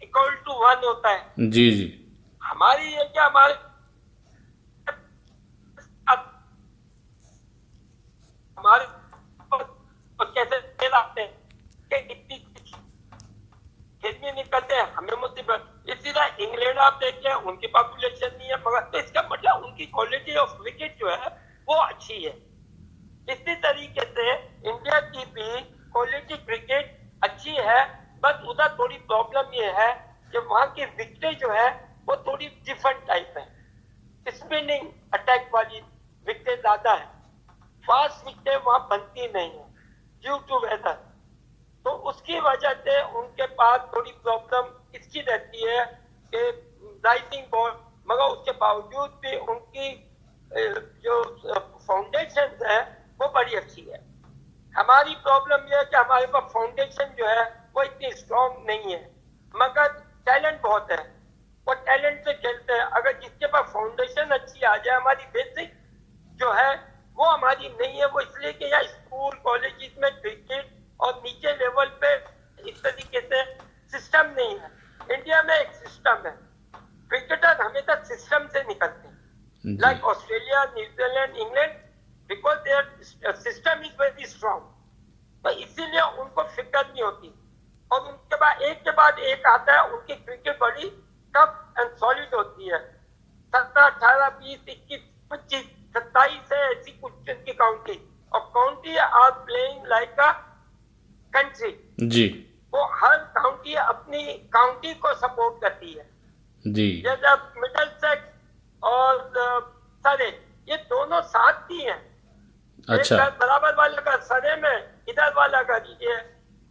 इक्वल टू 1 होता है। जी जी। हमारी ये क्या, हमारे कैसे खेल आते हैं कि इतनी खेत में निकलते हैं, हमें मुसीबत। इसी तरह इंग्लैंड आप देख लें, उनकी पॉपुलेशन नहीं है, मगर तो इसका मतलब उनकी क्वालिटी ऑफ विकेट जो है वो अच्छी है। इसी तरीके से इंडिया की भी क्वालिटी क्रिकेट अच्छी है, बस उधर थोड़ी प्रॉब्लम ये है कि वहां की विकेट जो है वो थोड़ी डिफरेंट टाइप है। स्पिनिंग अटैक वाली विकेट ज्यादा है, फास्ट विकेट वहां बनती नहीं है ड्यू टू वेदर। तो उसकी वजह से उनके पास थोड़ी प्रॉब्लम इसकी रहती है कि राइजिंग बॉल, मगर उसके बावजूद भी उनकी जो फाउंडेशन है वो बड़ी अच्छी है। हमारी प्रॉब्लम यह है कि हमारे पास फाउंडेशन जो है वो इतनी स्ट्रॉन्ग नहीं है, मगर टैलेंट बहुत है, वो टैलेंट से खेलते हैं। अगर जिसके पास फाउंडेशन अच्छी आ जाए, हमारी बेसिक जो है वो हमारी नहीं है, वो इसलिए कि यार स्कूल कॉलेज में क्रिकेट और नीचे लेवल पे इस तरीके से सिस्टम नहीं है। इंडिया में एक सिस्टम है, क्रिकेटर हमेशा सिस्टम से निकलते हैं, like Australia, New Zealand, England, because there system is very strong. तो इसीलिए उनको फिक्र नहीं होती, और उनके बाद एक आता है, उनकी क्रिकेट बड़ी टफ एंड सॉलिड होती है। 17, 18, 20, 21, 25, 27 है ऐसी कुछ की काउंटी, और county are playing like a country. जी। वो हर काउंटी अपनी काउंटी को सपोर्ट करती है। जी ये जब मिडिल सेक्स और सरे ये दोनों साथ ही हैं। एक अच्छा घर बराबर वाला घर सरे में, इधर वाला घर ये,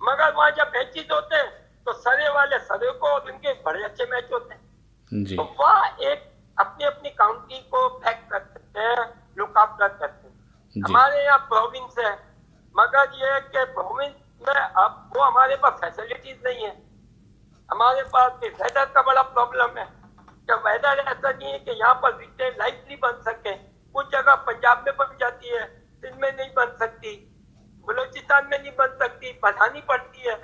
मगर वहां जब मैचेस होते हैं तो सरे वाले सरे को और उनके बड़े अच्छे मैच होते हैं। जी तो वह एक अपनी अपनी काउंटी को बैक करते हैं, लुक आफ्टर करते हैं। जी हमारे यहाँ प्रोविंस है, मगर ये है कि प्रोविंस में अब वो हमारे पास फैसिलिटीज नहीं है। हमारे पास भी वेदर का बड़ा प्रॉब्लम है कि वेदर ऐसा नहीं है कि यहाँ पर रिटेल लाइफली बन सके। कुछ जगह पंजाब में बन जाती है, सिंध में नहीं बन सकती, बलूचिस्तान में नहीं बन सकती, बनानी पड़ती है।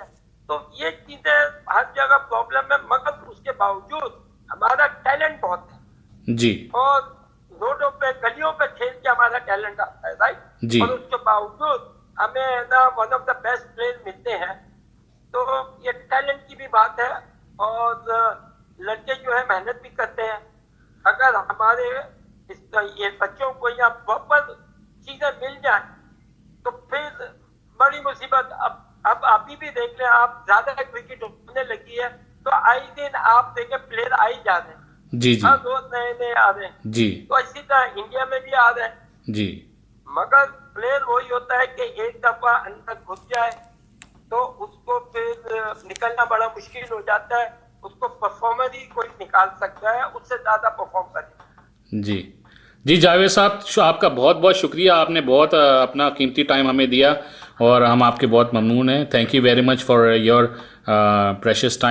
तो ये चीजें हर जगह प्रॉब्लम है, मगर उसके बावजूद हमारा टैलेंट बहुत है जी और रोडों पे गलियों पे खेल के हमारा टैलेंट आता है, राइट। जी और उसके बावजूद हमें ना one of the best player मिलते हैं। तो ये टैलेंट की भी बात है और लड़के जो है मेहनत भी करते हैं। अगर हमारे ये बच्चों को यहाँ प्रॉपर चीजें मिल जाए तो फिर बड़ी मुसीबत। अब अभी भी देख लें आप, ज्यादा क्रिकेट होने लगी है तो आए दिन आप देखें प्लेयर आ ही जा रहे हैं, जी जी हर रोज नए नए आ रहे हैं। जी तो इसी तरह इंडिया में भी आ रहे हैं, जी मगर प्लेयर वही होता है कि एक दफा अंदर घुस जाए तो उसको फिर निकलना बड़ा मुश्किल हो जाता है। उसको परफॉर्मर ही कोई निकाल सकता है, उससे ज्यादा परफॉर्म करे। जी जी जावेद साहब, आपका बहुत बहुत शुक्रिया। आपने बहुत अपना कीमती टाइम हमें दिया और हम आपके बहुत ममनून हैं। Thank you very much for your precious time.